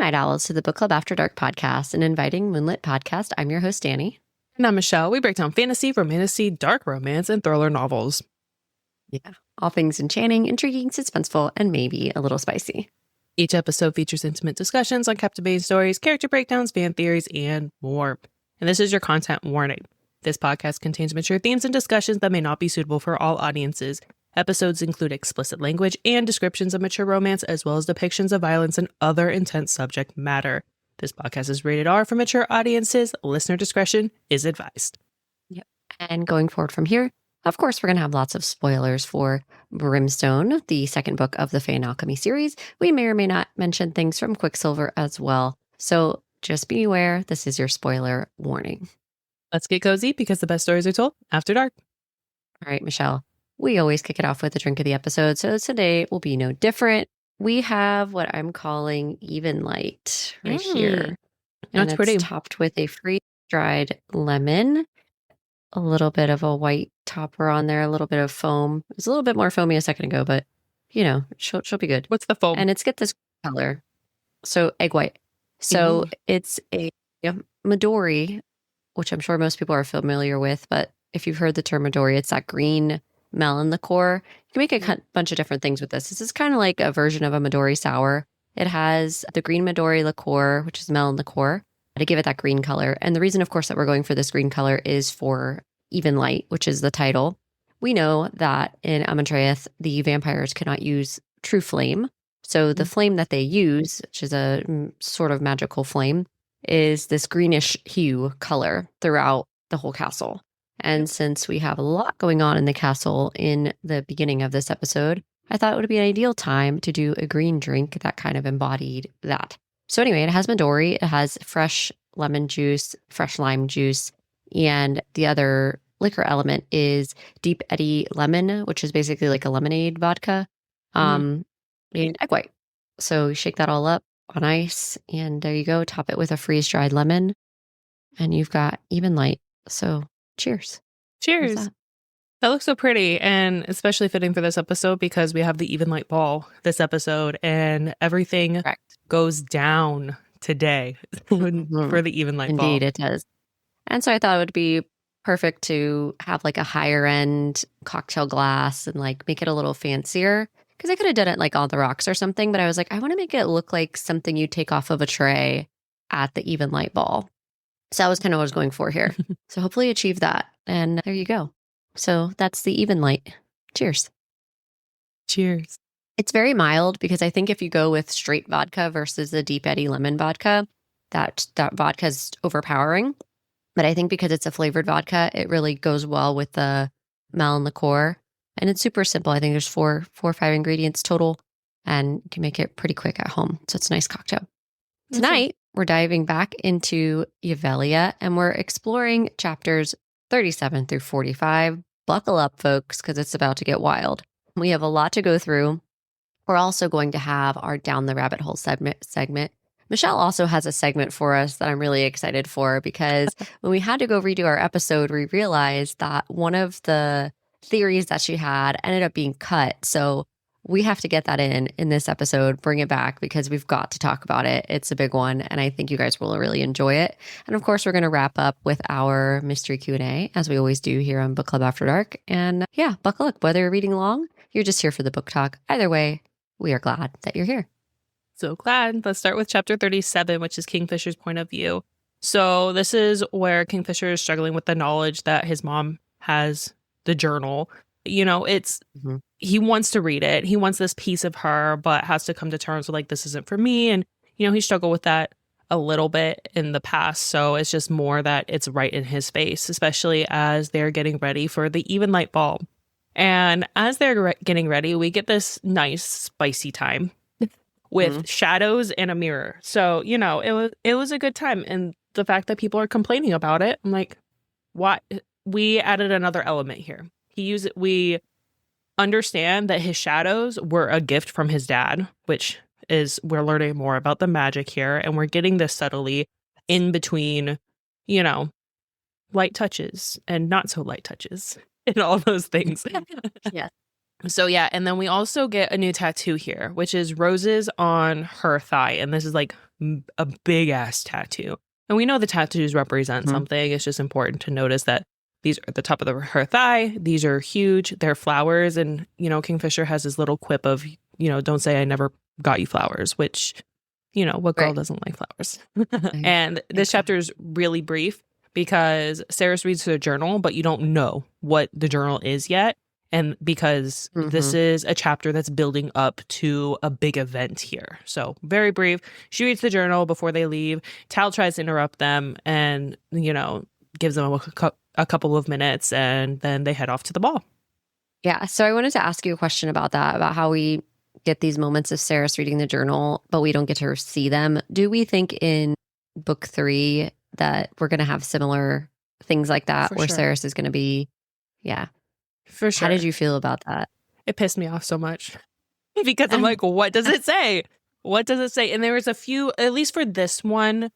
Night Owls to the Book Club After Dark podcast, an inviting moonlit podcast. I'm your host, Danny. And I'm Michelle. We break down fantasy, romantasy, dark romance, and thriller novels. Yeah, all things enchanting, intriguing, suspenseful, and maybe a little spicy. Each episode features intimate discussions on captivating stories, character breakdowns, fan theories, and more. And this is your content warning. This podcast contains mature themes and discussions that may not be suitable for all audiences. Episodes include explicit language and descriptions of mature romance, as well as depictions of violence and other intense subject matter. This podcast is rated R for mature audiences. Listener discretion is advised. Yep. And going forward from here, of course, we're going to have lots of spoilers for Brimstone, the second book of the Fae and Alchemy series. We may or may not mention things from Quicksilver as well. So just be aware, this is your spoiler warning. Let's get cozy because the best stories are told after dark. All right, Michelle. We always kick it off with a drink of the episode, so today will be no different. We have what I'm calling Evenlight right here. And That's pretty. It's topped with a freeze-dried lemon, a little bit of a white topper on there, a little bit of foam. It was a little bit more foamy a second ago, but, you know, she'll be good. What's the foam? And it's got this color, so egg white. So it's a Midori, which I'm sure most people are familiar with, but if you've heard the term Midori, it's that green melon liqueur. You can make a bunch of different things with this. This is kind of like a version of a Midori sour. It has the green Midori liqueur, which is melon liqueur, to give it that green color. And the reason, of course, that we're going for this green color is for Evenlight, which is the title. We know that in Amaterath, the vampires cannot use true flame. So the flame that they use, which is a sort of magical flame, is this greenish hue color throughout the whole castle. And since we have a lot going on in the castle in the beginning of this episode, I thought it would be an ideal time to do a green drink that kind of embodied that. So anyway, it has Midori, it has fresh lemon juice, fresh lime juice, and the other liquor element is Deep Eddy Lemon, which is basically like a lemonade vodka, and egg white. So you shake that all up on ice, and there you go. Top it with a freeze-dried lemon, and you've got Evenlight. So cheers. Cheers. That looks so pretty, and especially fitting for this episode because we have the Evenlight Ball this episode, and everything goes down today for the Evenlight Ball. Indeed, it does. And so I thought it would be perfect to have like a higher end cocktail glass and like make it a little fancier, because I could have done it like on the rocks or something, but I was like, I want to make it look like something you take off of a tray at the Evenlight Ball. So that was kind of what I was going for here. So hopefully achieve that. And there you go. So that's the Evenlight. Cheers. Cheers. It's very mild because I think if you go with straight vodka versus the Deep Eddy lemon vodka, that vodka is overpowering. But I think because it's a flavored vodka, it really goes well with the melon liqueur. And it's super simple. I think there's four or five ingredients total, and you can make it pretty quick at home. So it's a nice cocktail. Tonight, we're diving back into Yavelia, and we're exploring chapters 37 through 45. Buckle up, folks, because it's about to get wild. We have a lot to go through. We're also going to have our Down the Rabbit Hole segment. Michelle also has a segment for us that I'm really excited for, because when we had to go redo our episode, we realized that one of the theories that she had ended up being cut. So we have to get that in this episode, bring it back, because we've got to talk about it. It's a big one, and I think you guys will really enjoy it. And of course, we're going to wrap up with our mystery Q&A, as we always do here on Book Club After Dark. And yeah, buckle up. Whether you're reading along, you're just here for the book talk. Either way, we are glad that you're here. So glad. Let's start with chapter 37, which is Kingfisher's point of view. So this is where Kingfisher is struggling with the knowledge that his mom has the journal. You know, it's he wants to read it. He wants this piece of her, but has to come to terms with like, this isn't for me. And, you know, he struggled with that a little bit in the past. So it's just more that it's right in his face, especially as they're getting ready for the Evenlight Ball. And as they're getting ready, we get this nice spicy time with shadows and a mirror. So, you know, it was a good time. And the fact that people are complaining about it, I'm like, what? We added another element here. We understand that his shadows were a gift from his dad, which is, we're learning more about the magic here. And we're getting this subtly in between, you know, light touches and not so light touches and all those things. Yeah. So yeah, and then we also get a new tattoo here, which is roses on her thigh. And this is like a big ass tattoo. And we know the tattoos represent something. It's just important to notice that these are at the top of her thigh. These are huge. They're flowers. And, you know, Kingfisher has this little quip of, you know, don't say I never got you flowers, which, you know, what girl doesn't like flowers? And this chapter is really brief because Sarah reads her journal, but you don't know what the journal is yet. And because this is a chapter that's building up to a big event here. So very brief. She reads the journal before they leave. Tal tries to interrupt them and, you know, gives them a couple of minutes, and then they head off to the ball. Yeah. So I wanted to ask you a question about that, about how we get these moments of Sarah's reading the journal, but we don't get to see them. Do we think in book 3 that we're going to have similar things like that, where Sarah's is going to be, For sure. How did you feel about that? It pissed me off so much because I'm like, what does it say? What does it say? And there was a few, at least for this one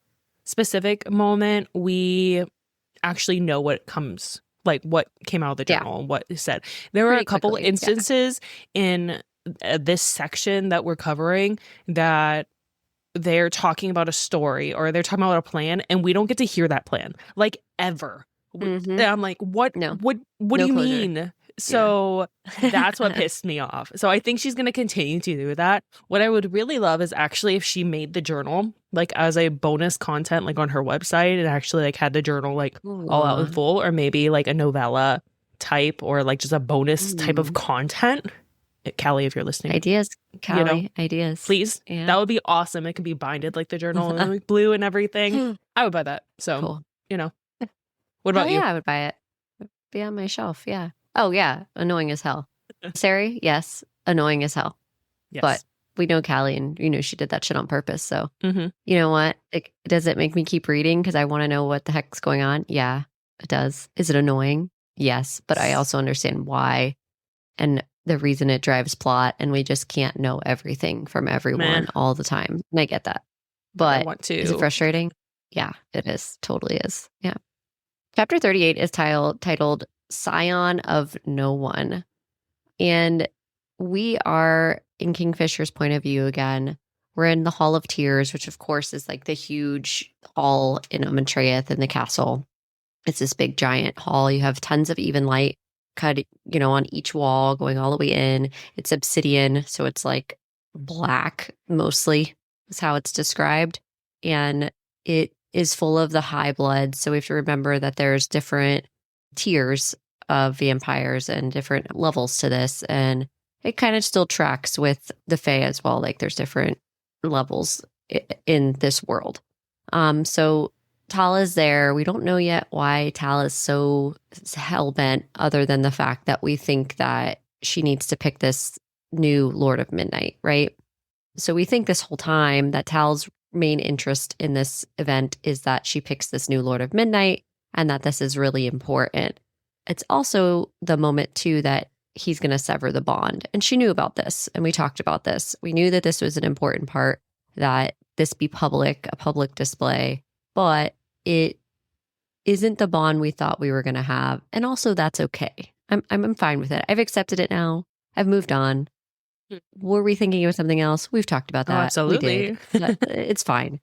specific moment, we actually know what comes, like what came out of the journal and what is said. There were a couple instances in this section that we're covering that they're talking about a story or they're talking about a plan, and we don't get to hear that plan, like, ever. I'm like, what? No. What do you mean? So that's what pissed me off. So I think she's going to continue to do that. What I would really love is actually if she made the journal like as a bonus content, like on her website, and actually like had the journal like all out in full, or maybe like a novella type, or like just a bonus type of content. Callie, if you're listening, ideas, Callie, you know, ideas, please. Yeah. That would be awesome. It could be binded like the journal and like blue and everything. I would buy that. So cool. You know, what about you? Yeah, I would buy it. Be on my shelf. Yeah. Oh yeah, annoying as hell. Sarah, yes, annoying as hell. Yes. But we know Callie, and you know she did that shit on purpose. So you know what? Does it make me keep reading because I want to know what the heck's going on? Yeah, it does. Is it annoying? Yes, but I also understand why and the reason it drives plot, and we just can't know everything from everyone all the time. And I get that. But I want to. Is it frustrating? Yeah, it is. Totally is. Yeah. Chapter 38 is titled Scion of No One. And we are in Kingfisher's point of view again. We're in the Hall of Tears, which of course is like the huge hall in Omentreath in the castle. It's this big giant hall. You have tons of Evenlight cut, you know, on each wall going all the way in. It's obsidian, so it's like black mostly is how it's described. And it is full of the high blood. So we have to remember that there's different tiers of vampires and different levels to this. And it kind of still tracks with the Fae as well. Like there's different levels in this world. So Tal is there. We don't know yet why Tal is so hell-bent, other than the fact that we think that she needs to pick this new Lord of Midnight, right? So we think this whole time that Tal's main interest in this event is that she picks this new Lord of Midnight and that this is really important. It's also the moment, too, that he's going to sever the bond. And she knew about this, and we talked about this. We knew that this was an important part, that this be public, a public display, but it isn't the bond we thought we were going to have. And also that's okay. I'm fine with it. I've accepted it now. I've moved on. Were we thinking of something else? We've talked about that. Oh, absolutely. We did. It's fine.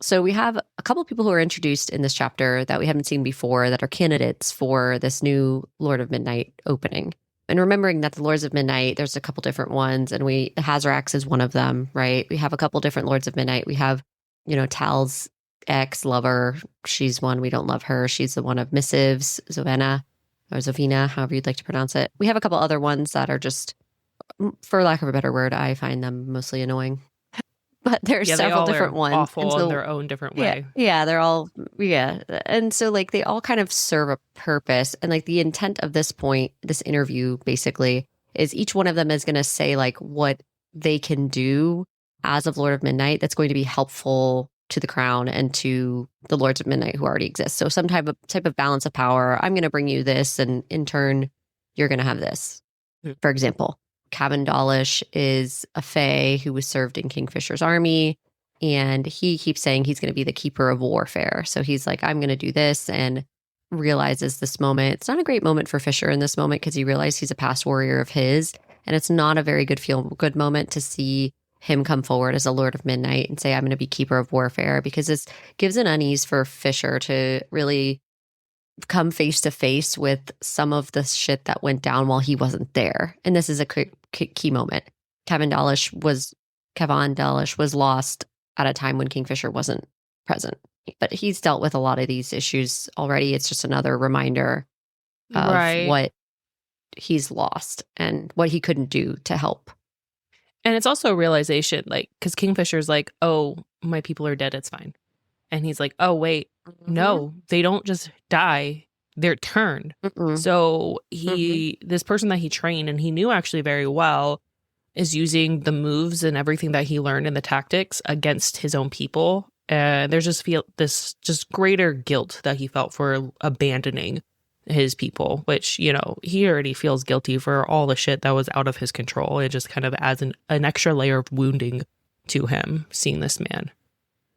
So we have a couple of people who are introduced in this chapter that we haven't seen before that are candidates for this new Lord of Midnight opening. And remembering that the Lords of Midnight, there's a couple different ones, and Hazarax is one of them, right? We have a couple different Lords of Midnight. We have, you know, Tal's ex-lover. She's one. We don't love her. She's the one of Missives, Zovena, or Zovina, however you'd like to pronounce it. We have a couple other ones that are just, for lack of a better word, I find them mostly annoying. But there's several different ones. Awful in their own different way. Yeah, they're all, And so like they all kind of serve a purpose. And like the intent of this point, this interview basically, is each one of them is going to say like what they can do as of Lord of Midnight that's going to be helpful to the crown and to the Lords of Midnight who already exist. So some type of balance of power. I'm going to bring you this, and in turn, you're going to have this. For example, Cabin Dawlish is a Fae who was served in Kingfisher's army, and he keeps saying he's going to be the keeper of warfare. So he's like, I'm going to do this, and realizes this moment. It's not a great moment for Fisher in this moment because he realizes he's a past warrior of his. And it's not a very good feel-good moment to see him come forward as a Lord of Midnight and say, I'm going to be Keeper of Warfare, because this gives an unease for Fisher to really come face to face with some of the shit that went down while he wasn't there. And this is a key moment. Kevin Dawlish was lost at a time when Kingfisher wasn't present. But he's dealt with a lot of these issues already. It's just another reminder of what he's lost and what he couldn't do to help. And it's also a realization, like, because Kingfisher's like, oh, my people are dead, it's fine. And he's like, oh, wait, no, they don't just die, they're turned. So this person that he trained and he knew actually very well is using the moves and everything that he learned in the tactics against his own people. And there's this greater guilt that he felt for abandoning his people, which, you know, he already feels guilty for all the shit that was out of his control. It just kind of adds an extra layer of wounding to him seeing this man.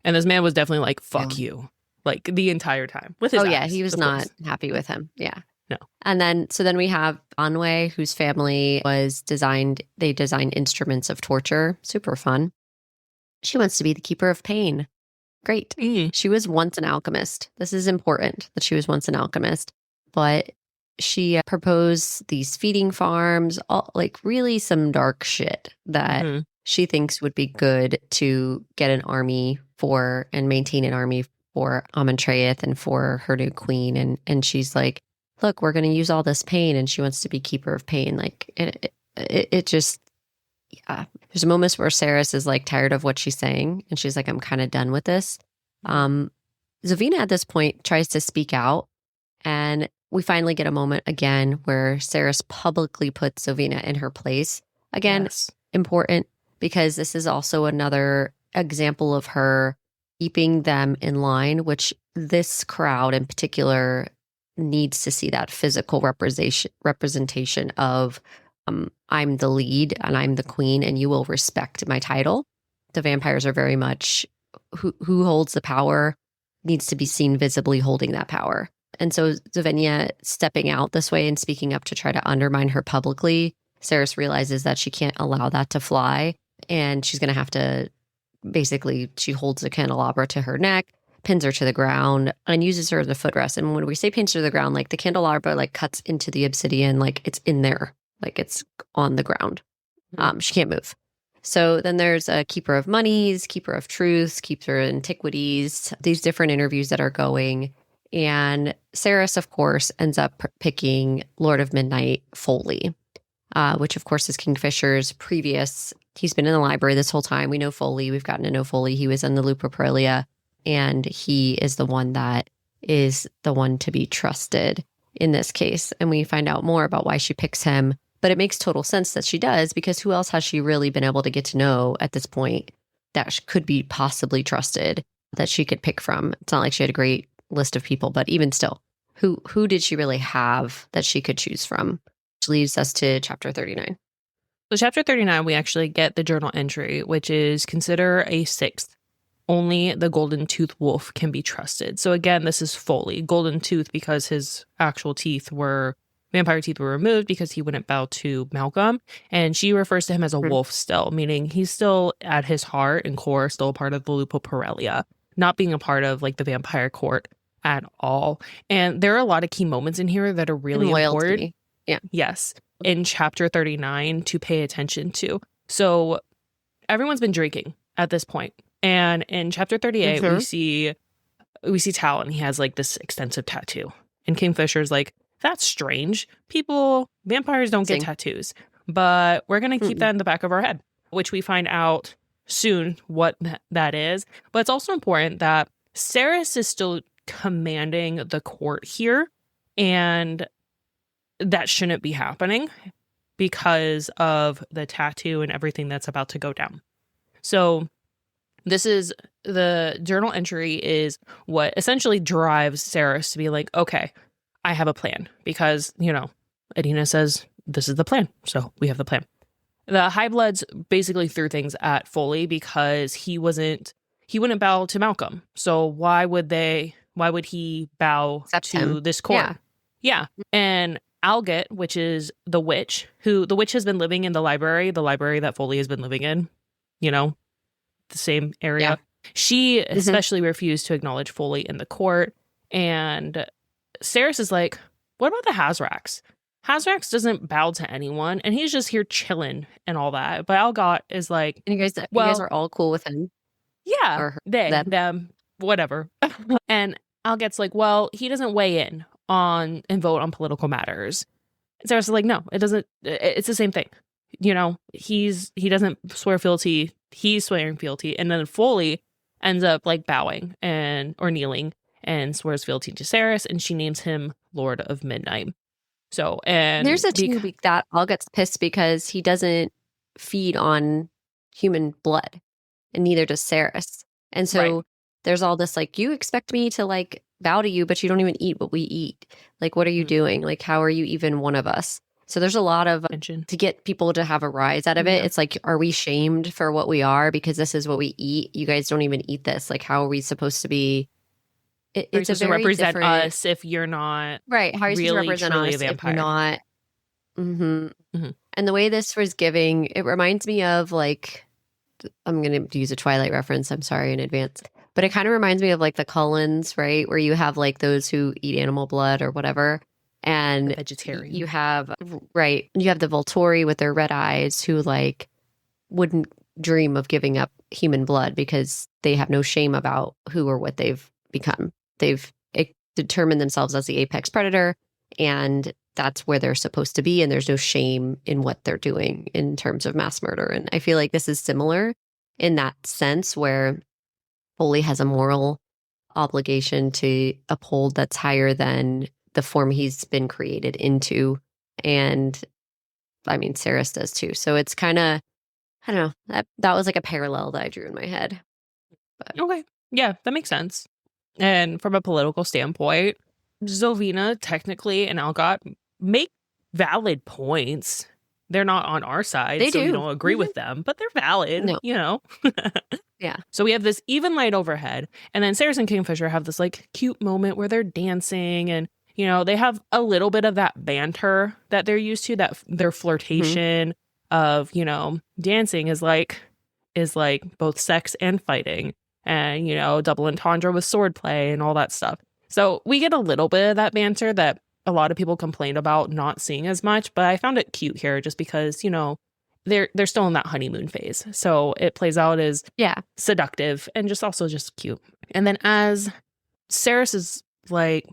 And this man was definitely like, fuck you, like the entire time with his eyes, he was not happy with him. Yeah. No. And then we have Anwe, whose family they designed instruments of torture. Super fun. She wants to be the keeper of pain. Great. She was once an alchemist. This is important that she was once an alchemist. But she proposed these feeding farms, like really some dark shit that she thinks would be good to get an army for and maintain an army for Amontreath and for her new queen. And she's like, look, we're going to use all this pain. And she wants to be keeper of pain. Like it just, yeah. There's moments where Saris is like tired of what she's saying. And she's like, I'm kind of done with this. Zovina at this point tries to speak out. And we finally get a moment again where Saris publicly puts Zovina in her place. Again, important because this is also another example of her keeping them in line, which this crowd in particular needs to see that physical representation of I'm the lead and I'm the queen and you will respect my title. The vampires are very much who holds the power needs to be seen visibly holding that power. And so Zovina stepping out this way and speaking up to try to undermine her publicly, Saris realizes that she can't allow that to fly. And she's going to have to, basically, she holds the candelabra to her neck, pins her to the ground, and uses her as a footrest. And when we say pins her to the ground, like the candelabra like cuts into the obsidian, like it's in there, like it's on the ground. She can't move. So then there's a keeper of monies, keeper of truths, keeper of antiquities, these different interviews that are going. And Saris, of course, ends up picking Lord of Midnight Foley, which, of course, is Kingfisher's previous. He's been in the library this whole time. We know Foley. We've gotten to know Foley. He was in the Lupercalia, and he is the one to be trusted in this case. And we find out more about why she picks him. But it makes total sense that she does, because who else has she really been able to get to know at this point that could be possibly trusted that she could pick from? It's not like she had a great list of people, but even still, who did she really have that she could choose from? Which leads us to chapter 39. So chapter 39, we actually get the journal entry, which is consider a sixth. Only the golden tooth wolf can be trusted. So again, this is Foley. Golden tooth because his actual vampire teeth were removed because he wouldn't bow to Malcolm. And she refers to him as a wolf still, meaning he's still at his heart and core, still a part of the Lupercalia, not being a part of like the vampire court at all. And there are a lot of key moments in here that are really important. Yeah. Yes. In chapter 39 to pay attention to. So everyone's been drinking at this point. And in chapter 38, we see Tal, and he has like this extensive tattoo. And Kingfisher's like, that's strange. Vampires don't get tattoos. But we're going to keep that in the back of our head, which we find out soon what that is. But it's also important that Saris is still commanding the court here, and that shouldn't be happening because of the tattoo and everything that's about to go down. So this is the journal entry is what essentially drives Saris to be like, okay, I have a plan, because, you know, Adina says this is the plan. So we have the plan. The High Bloods basically threw things at Foley because he wouldn't bow to Malcolm. So why would Why would he bow Accept to him. this court? Yeah. And Alget, which is the witch, who the witch has been living in the library that Foley has been living in, you know, the same area. Yeah. She especially refused to acknowledge Foley in the court. And Saris is like, what about the Hazrax? Hazrax doesn't bow to anyone, and he's just here chilling and all that. But Algot is like, And you guys are all cool with him? yeah, Or them, whatever. And Alget's like, well, he doesn't weigh in on and vote on political matters. And Saris is like, no, it doesn't. It's the same thing. You know, he doesn't swear fealty. He's swearing fealty. And then Foley ends up like bowing or kneeling and swears fealty to Saris, and she names him Lord of Midnight. So, and there's a week that all gets pissed because he doesn't feed on human blood, and neither does Saris. And so there's all this like, you expect me to like bow to you, but you don't even eat what we eat. Like, what are you doing? Like, how are you even one of us? So there's a lot of tension to get people to have a rise out of it. It's like, are we shamed for what we are because this is what we eat? You guys don't even eat this. Like, how are we supposed to be? It's supposed to represent us if you're not right. How are you really, supposed to represent us if you're not? And the way this was giving, it reminds me of like, I'm going to use a Twilight reference. I'm sorry in advance. But it kind of reminds me of like the Cullens, right? Where you have like those who eat animal blood or whatever. And vegetarian. You have the Volturi with their red eyes who like wouldn't dream of giving up human blood because they have no shame about who or what they've become. They've determined themselves as the apex predator, and that's where they're supposed to be. And there's no shame in what they're doing in terms of mass murder. And I feel like this is similar in that sense where Foley has a moral obligation to uphold that's higher than the form he's been created into. And I mean, Saris does too. So it's kind of, I don't know, that was like a parallel that I drew in my head. But. Okay. Yeah, that makes sense. And from a political standpoint, Zovina technically and Algot make valid points. They're not on our side, so we don't agree with them, but they're valid, you know? Yeah. So we have this Evenlight overhead, and then Saris and Kingfisher have this like cute moment where they're dancing, and you know, they have a little bit of that banter that they're used to, that their flirtation of, you know, dancing is like both sex and fighting, and, you know, double entendre with swordplay and all that stuff. So we get a little bit of that banter that a lot of people complained about not seeing as much, but I found it cute here just because, you know, they're still in that honeymoon phase. So it plays out as seductive and just cute. And then as Saris is like,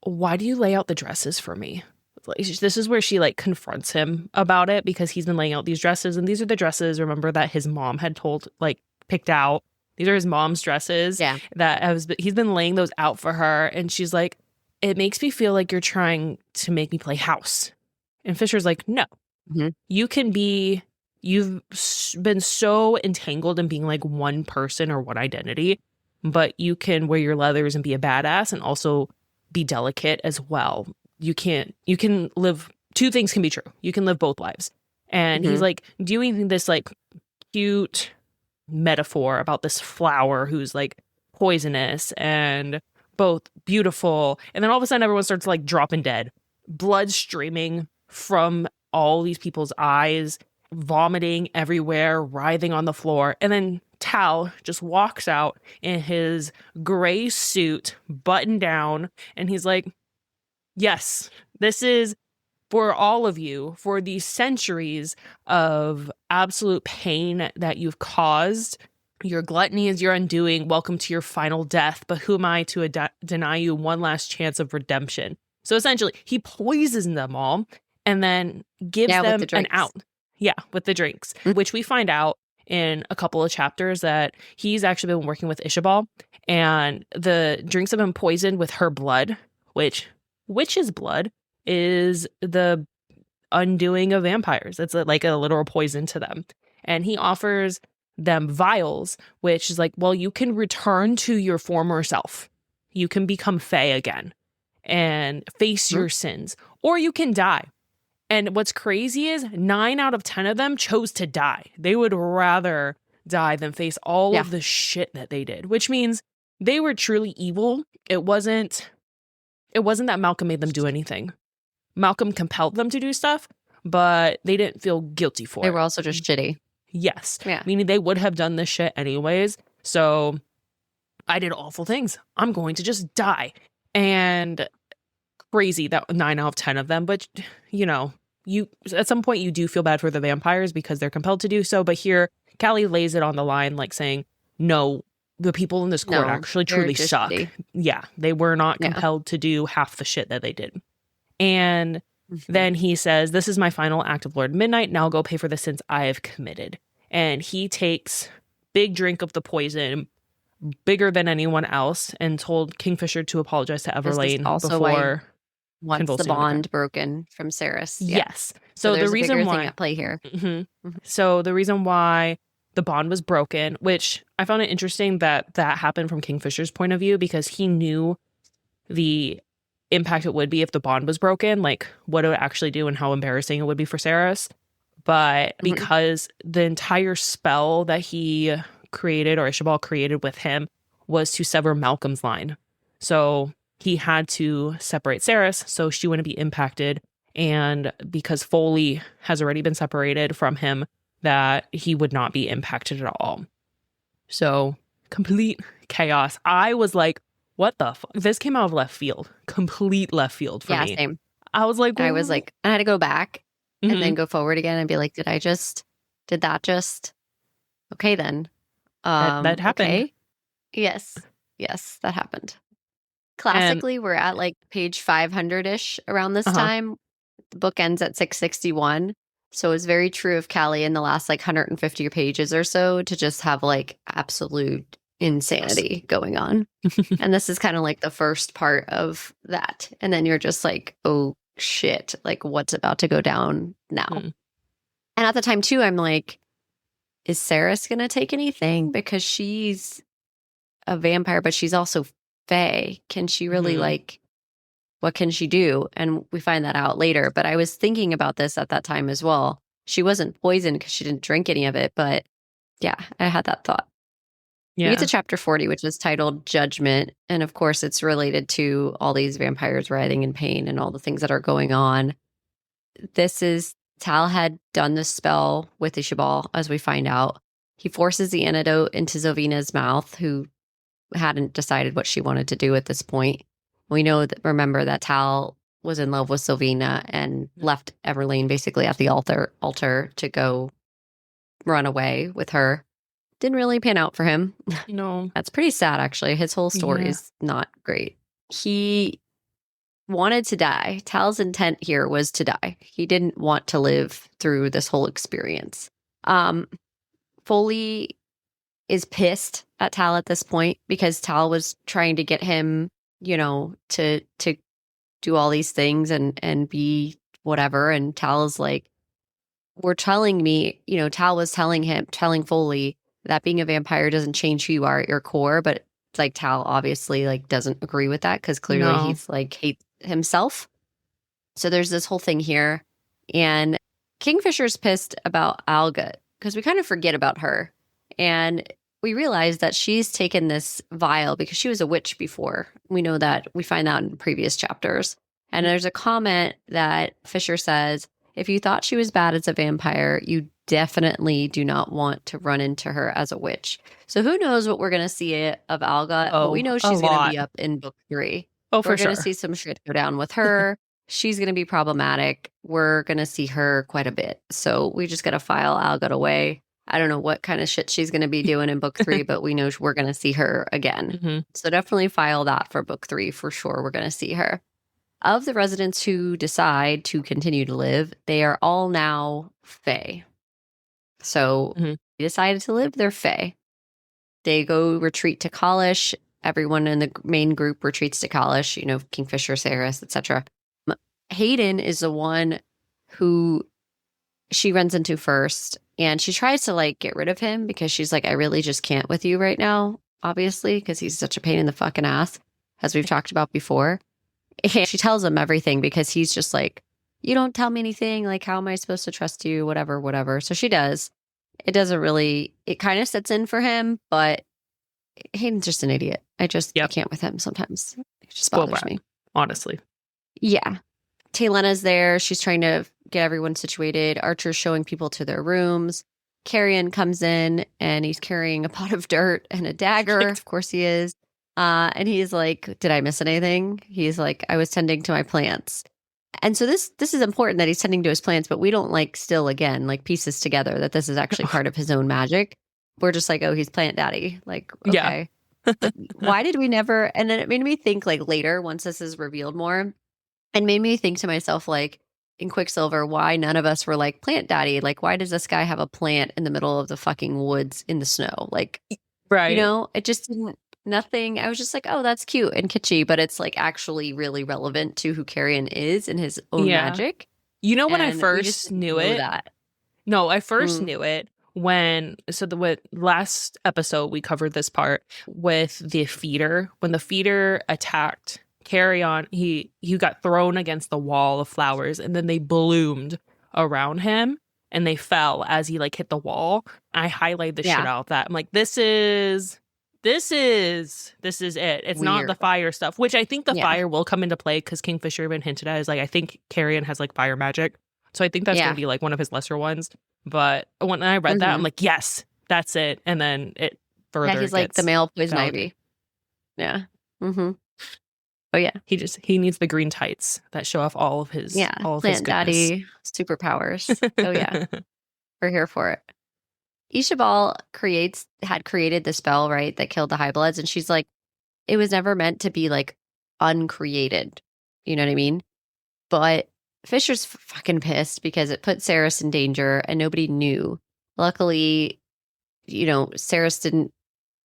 why do you lay out the dresses for me? Like, this is where she like confronts him about it, because he's been laying out these dresses, and these are the dresses, remember, that his mom had picked out. These are his mom's dresses that he's been laying those out for her. And she's like, it makes me feel like you're trying to make me play house. And Fisher's like, no, you've been so entangled in being like one person or one identity, but you can wear your leathers and be a badass and also be delicate as well. You can live, two things can be true. You can live both lives. And he's like doing this like cute metaphor about this flower who's like poisonous and both beautiful, and then all of a sudden everyone starts like dropping dead, blood streaming from all these people's eyes, vomiting everywhere, writhing on the floor. And then Tal just walks out in his gray suit, buttoned down, and he's like, yes, this is for all of you, for these centuries of absolute pain that you've caused. Your gluttony is your undoing. Welcome to your final death. But who am I to deny you one last chance of redemption? So essentially, he poisons them all and then gives them an out. Yeah, with the drinks, which we find out in a couple of chapters that he's actually been working with Ishabel, and the drinks have been poisoned with her blood, which witch's blood is the undoing of vampires. It's like a literal poison to them. And he offers them vials, which is like, well, you can return to your former self. You can become Fae again and face your sins, or you can die. And what's crazy is 9 out of 10 of them chose to die. They would rather die than face all of the shit that they did, which means they were truly evil. It wasn't that Malcolm made them do anything. Malcolm compelled them to do stuff, but they didn't feel guilty for it. They were also just shitty. Yes. Yeah. Meaning they would have done this shit anyways. So I did awful things. I'm going to just die. And crazy that 9 out of 10 of them. But, you know, you at some point you do feel bad for the vampires because they're compelled to do so. But here, Callie lays it on the line, like saying, no, the people in this court actually truly suck. Shitty. Yeah, they were not compelled to do half the shit that they did. And then he says, this is my final act of Lord Midnight. Now I'll go pay for the sins I have committed. And he takes big drink of the poison, bigger than anyone else, and told Kingfisher to apologize to Everlane before wants the bond broken from Cerys. Yeah. Yes. So the reason why thing at play here. So the reason why the bond was broken, which I found it interesting that happened from Kingfisher's point of view, because he knew the impact it would be if the bond was broken, like what it would actually do and how embarrassing it would be for Cerys. But because the entire spell that he created, or Ishabal created with him, was to sever Malcolm's line. So he had to separate Cerys so she wouldn't be impacted. And because Foley has already been separated from him, that he would not be impacted at all. So complete chaos. I was like, what the fuck? This came out of left field. Complete left field for me. Yeah, same. I was like, I had to go back and then go forward again and be like, did that just, okay then. That happened. Okay. Yes, that happened. Classically, we're at like page 500-ish around this time. The book ends at 661. So it's very true of Callie in the last like 150 pages or so to just have like absolute insanity going on. And this is kind of like the first part of that. And then you're just like, oh shit, like what's about to go down now? And at the time too, I'm like, is Cerys going to take anything? Because she's a vampire, but she's also fae. Can she really like, what can she do? And we find that out later. But I was thinking about this at that time as well. She wasn't poisoned because she didn't drink any of it. But yeah, I had that thought. Yeah. We get to chapter 40, which is titled Judgment. And of course, it's related to all these vampires writhing in pain and all the things that are going on. This is, Tal had done this spell with Ishabal, as we find out. He forces the antidote into Zovina's mouth, who hadn't decided what she wanted to do at this point. We know that, remember that Tal was in love with Zovina and left Everlane basically at the altar to go run away with her. Didn't really pan out for him. No. That's pretty sad, actually. His whole story is not great. He wanted to die. Tal's intent here was to die. He didn't want to live through this whole experience. Foley is pissed at Tal at this point because Tal was trying to get him, you know, to do all these things and be whatever. And Tal is like, Tal was telling Foley that being a vampire doesn't change who you are at your core. But like Tal obviously like doesn't agree with that because clearly he's like hates himself. So there's this whole thing here. And Kingfisher's pissed about Alga because we kind of forget about her. And we realize that she's taken this vial because she was a witch before. We know that. We find that in previous chapters. And there's a comment that Fisher says, if you thought she was bad as a vampire, you definitely do not want to run into her as a witch. So who knows what we're going to see of Alga. But we know she's going to be up in book 3. Oh, for sure. We're going to see some shit go down with her. She's going to be problematic. We're going to see her quite a bit. So we just got to file Alga away. I don't know what kind of shit she's going to be doing in book 3, but we know we're going to see her again. So definitely file that for book 3 for sure. We're going to see her. Of the residents who decide to continue to live, they are all now fae. So they decided to live, they're fae. They go retreat to Kalish. Everyone in the main group retreats to Kalish, Kingfisher, Cerys, etc. Hayden is the one who she runs into first. And she tries to like get rid of him because she's like, I really just can't with you right now, obviously, because he's such a pain in the fucking ass, as we've talked about before. And she tells him everything because he's just like, you don't tell me anything. Like, how am I supposed to trust you? Whatever. So she does. It kind of sets in for him, but Hayden's just an idiot. I Yep. can't with him sometimes. It just Spoiled bothers brat, me. honestly. Yeah. Talena's there. She's trying to get everyone situated. Archer's showing people to their rooms. Carrion comes in and he's carrying a pot of dirt and a dagger. Of course he is. And he's like, did I miss anything? He's like, I was tending to my plants. And so this is important that he's tending to his plants, but we don't like still again like pieces together that this is actually part of his own magic. We're just like, oh, he's plant daddy. Like, okay. Yeah. But why did we never? And then it made me think like later, once this is revealed more, and made me think to myself, like in Quicksilver, why none of us were like plant daddy? Like, why does this guy have a plant in the middle of the fucking woods in the snow? Like, Right. you know, it just didn't, nothing. I was just like, oh, that's cute and kitschy, but it's like actually really relevant to who Carrion is and his own magic. You know, when I And we first just knew know it, that. no, I first knew it when, so the last episode we covered this part with the feeder. When the feeder attacked Carrion, he got thrown against the wall of flowers and then they bloomed around him and they fell as he like hit the wall. I highlighted the shit out of that. I'm like, this is it. It's not the fire stuff, which I think the fire will come into play because Kingfisher even hinted at is like, I think Carrion has like fire magic. So I think that's going to be like one of his lesser ones. But when I read that, I'm like, yes, that's it. And then it further. Yeah, he's like the male poison ivy. Yeah. Mm-hmm. Oh yeah. He needs the green tights that show off all of his plant daddy superpowers. Oh yeah. We're here for it. Ishabal had created the spell, right, that killed the High Bloods, and she's like, it was never meant to be like uncreated. You know what I mean? But Fisher's fucking pissed because it put Saris in danger and nobody knew. Luckily, you know, Saris didn't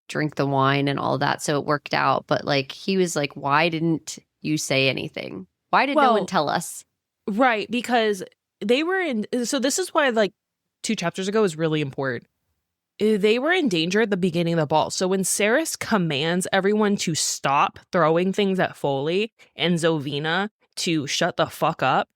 drink the wine and all that, so it worked out. But like, he was like, why didn't you say anything? Why did no one tell us? Right, because they were in. So this is why like 2 chapters ago is really important. They were in danger at the beginning of the ball. So when Saris commands everyone to stop throwing things at Foley and Zovina to shut the fuck up,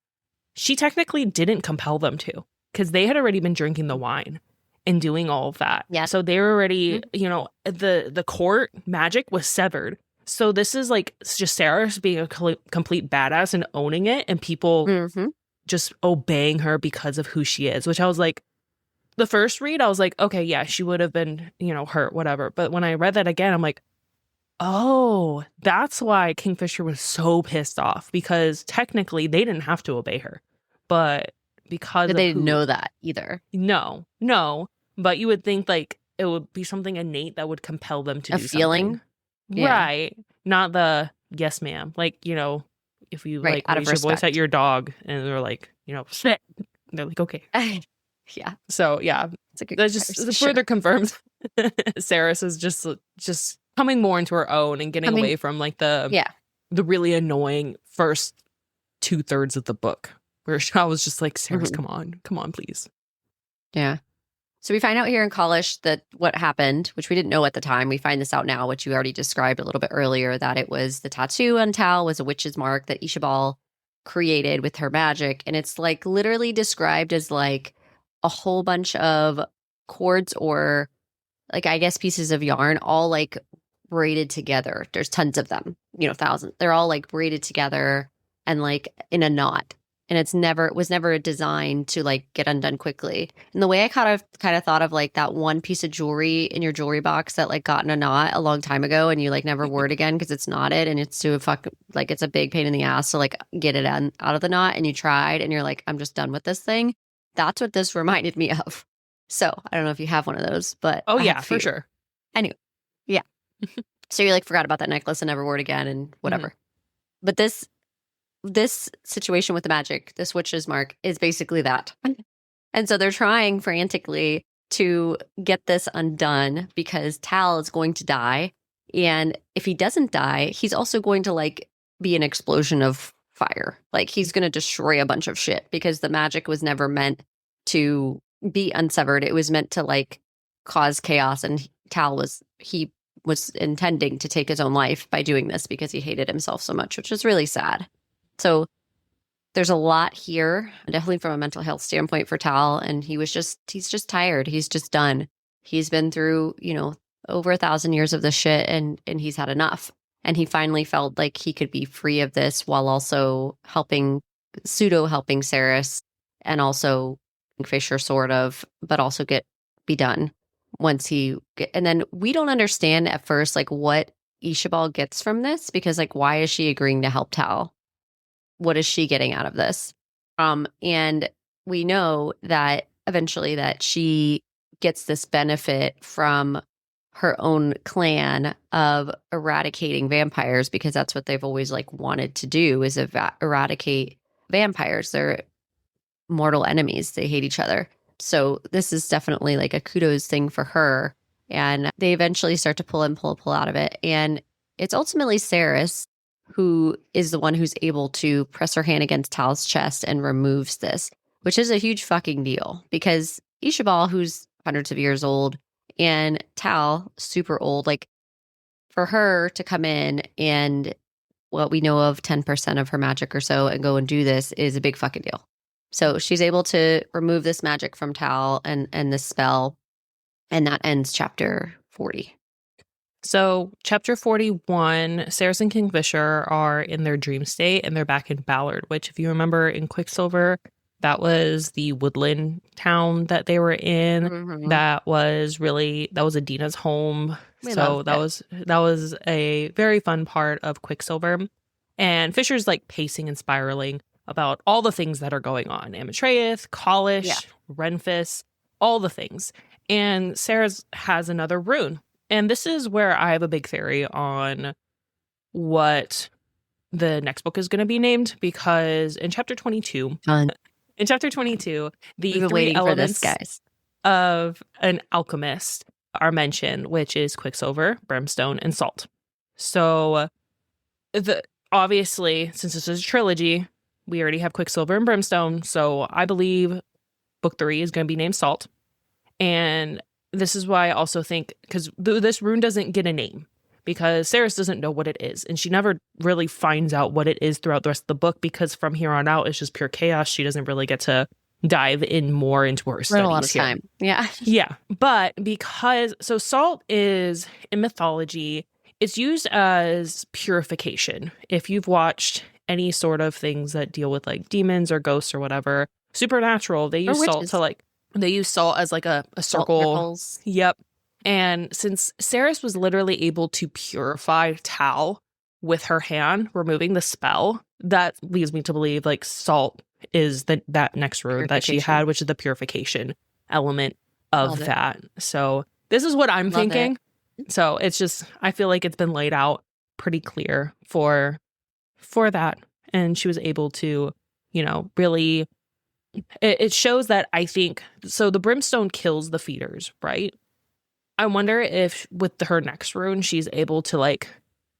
she technically didn't compel them to because they had already been drinking the wine and doing all of that. Yeah. So they were already, you know, the court magic was severed. So this is like just Saris being a complete badass and owning it and people just obeying her because of who she is, which I was like, the first read, I was like, okay, yeah, she would have been, you know, hurt, whatever. But when I read that again, I'm like, oh, that's why Kingfisher was so pissed off because technically they didn't have to obey her. But because they didn't know that either. No. But you would think like it would be something innate that would compel them to do feeling. Something. Right. Not the yes, ma'am. Like, you know, if you like raise your voice at your dog and they're like, you know, shit. They're like, okay. Yeah. So yeah, that just further confirms Saris is just coming more into her own and getting away from like the really annoying first 2/3 of the book where I was just like, Saris, come on, please. Yeah. So we find out here in Kalish that what happened, which we didn't know at the time. We find this out now, which you already described a little bit earlier, that it was the tattoo on Tal was a witch's mark that Ishabal created with her magic, and it's like literally described as like a whole bunch of cords or like I guess pieces of yarn all like braided together. There's tons of them, you know, thousands. They're all like braided together and like in a knot. And it was never designed to like get undone quickly. And the way I kind of thought of like that one piece of jewelry in your jewelry box that like got in a knot a long time ago and you like never wore it again because it's knotted and it's it's a big pain in the ass to like get it out of the knot, and you tried and you're like, I'm just done with this thing. That's what this reminded me of. So I don't know if you have one of those, but oh yeah, for sure. Anyway, yeah. So you like forgot about that necklace and never wore it again and whatever. But this situation with the magic, this witch's mark, is basically that. And so they're trying frantically to get this undone because Tal is going to die. And if he doesn't die, he's also going to like be an explosion of fire. Like he's going to destroy a bunch of shit because the magic was never meant to be unsevered. It was meant to like cause chaos. And Tal was intending to take his own life by doing this because he hated himself so much, which is really sad. So there's a lot here, definitely from a mental health standpoint for Tal. And he's just tired. He's just done. He's been through, you know, over 1,000 years of this shit, and he's had enough. And he finally felt like he could be free of this while also helping Saris, and also Kingfisher sort of, but also be done once and then we don't understand at first like what Ishabal gets from this, because like why is she agreeing to help Tal? What is she getting out of this? And we know that eventually that she gets this benefit from her own clan of eradicating vampires, because that's what they've always like wanted to do, is eradicate vampires. They're mortal enemies. They hate each other. So this is definitely like a kudos thing for her. And they eventually start to pull out of it. And it's ultimately Saris who is the one who's able to press her hand against Tal's chest and removes this, which is a huge fucking deal, because Ishabal, who's hundreds of years old, and Tal, super old, like for her to come in and what we know of 10% of her magic or so and go and do this is a big fucking deal. So she's able to remove this magic from Tal and this spell, and that ends chapter 40. So chapter 41, Saris and Kingfisher are in their dream state and they're back in Ballard, which if you remember in Quicksilver, that was the woodland town that they were in. Mm-hmm. That was Adina's home. So that was a very fun part of Quicksilver. And Fisher's like pacing and spiraling about all the things that are going on. Amatreus, Kalish, Renfis, all the things. And Saris has another rune. And this is where I have a big theory on what the next book is going to be named, because in chapter 22, the three elements of an alchemist are mentioned, which is Quicksilver, Brimstone, and Salt. So obviously, since this is a trilogy, we already have Quicksilver and Brimstone. So I believe book 3 is going to be named Salt. And this is why I also think, because this rune doesn't get a name, because Saris doesn't know what it is. And she never really finds out what it is throughout the rest of the book, because from here on out, it's just pure chaos. She doesn't really get to dive in more into her studies. A lot of time. Yeah. Yeah. But so Salt is, in mythology, it's used as purification. If you've watched any sort of things that deal with like demons or ghosts or whatever, supernatural, they use salt to like, they use salt as like a circle. Yep. And since Saris was literally able to purify Tal with her hand, removing the spell, that leads me to believe like Salt is that next rune that she had, which is the purification element of that. So this is what I'm thinking. So it's just, I feel like it's been laid out pretty clear for that. And she was able to, really, it shows that, I think, so the brimstone kills the feeders, right? I wonder if with her next rune, she's able to like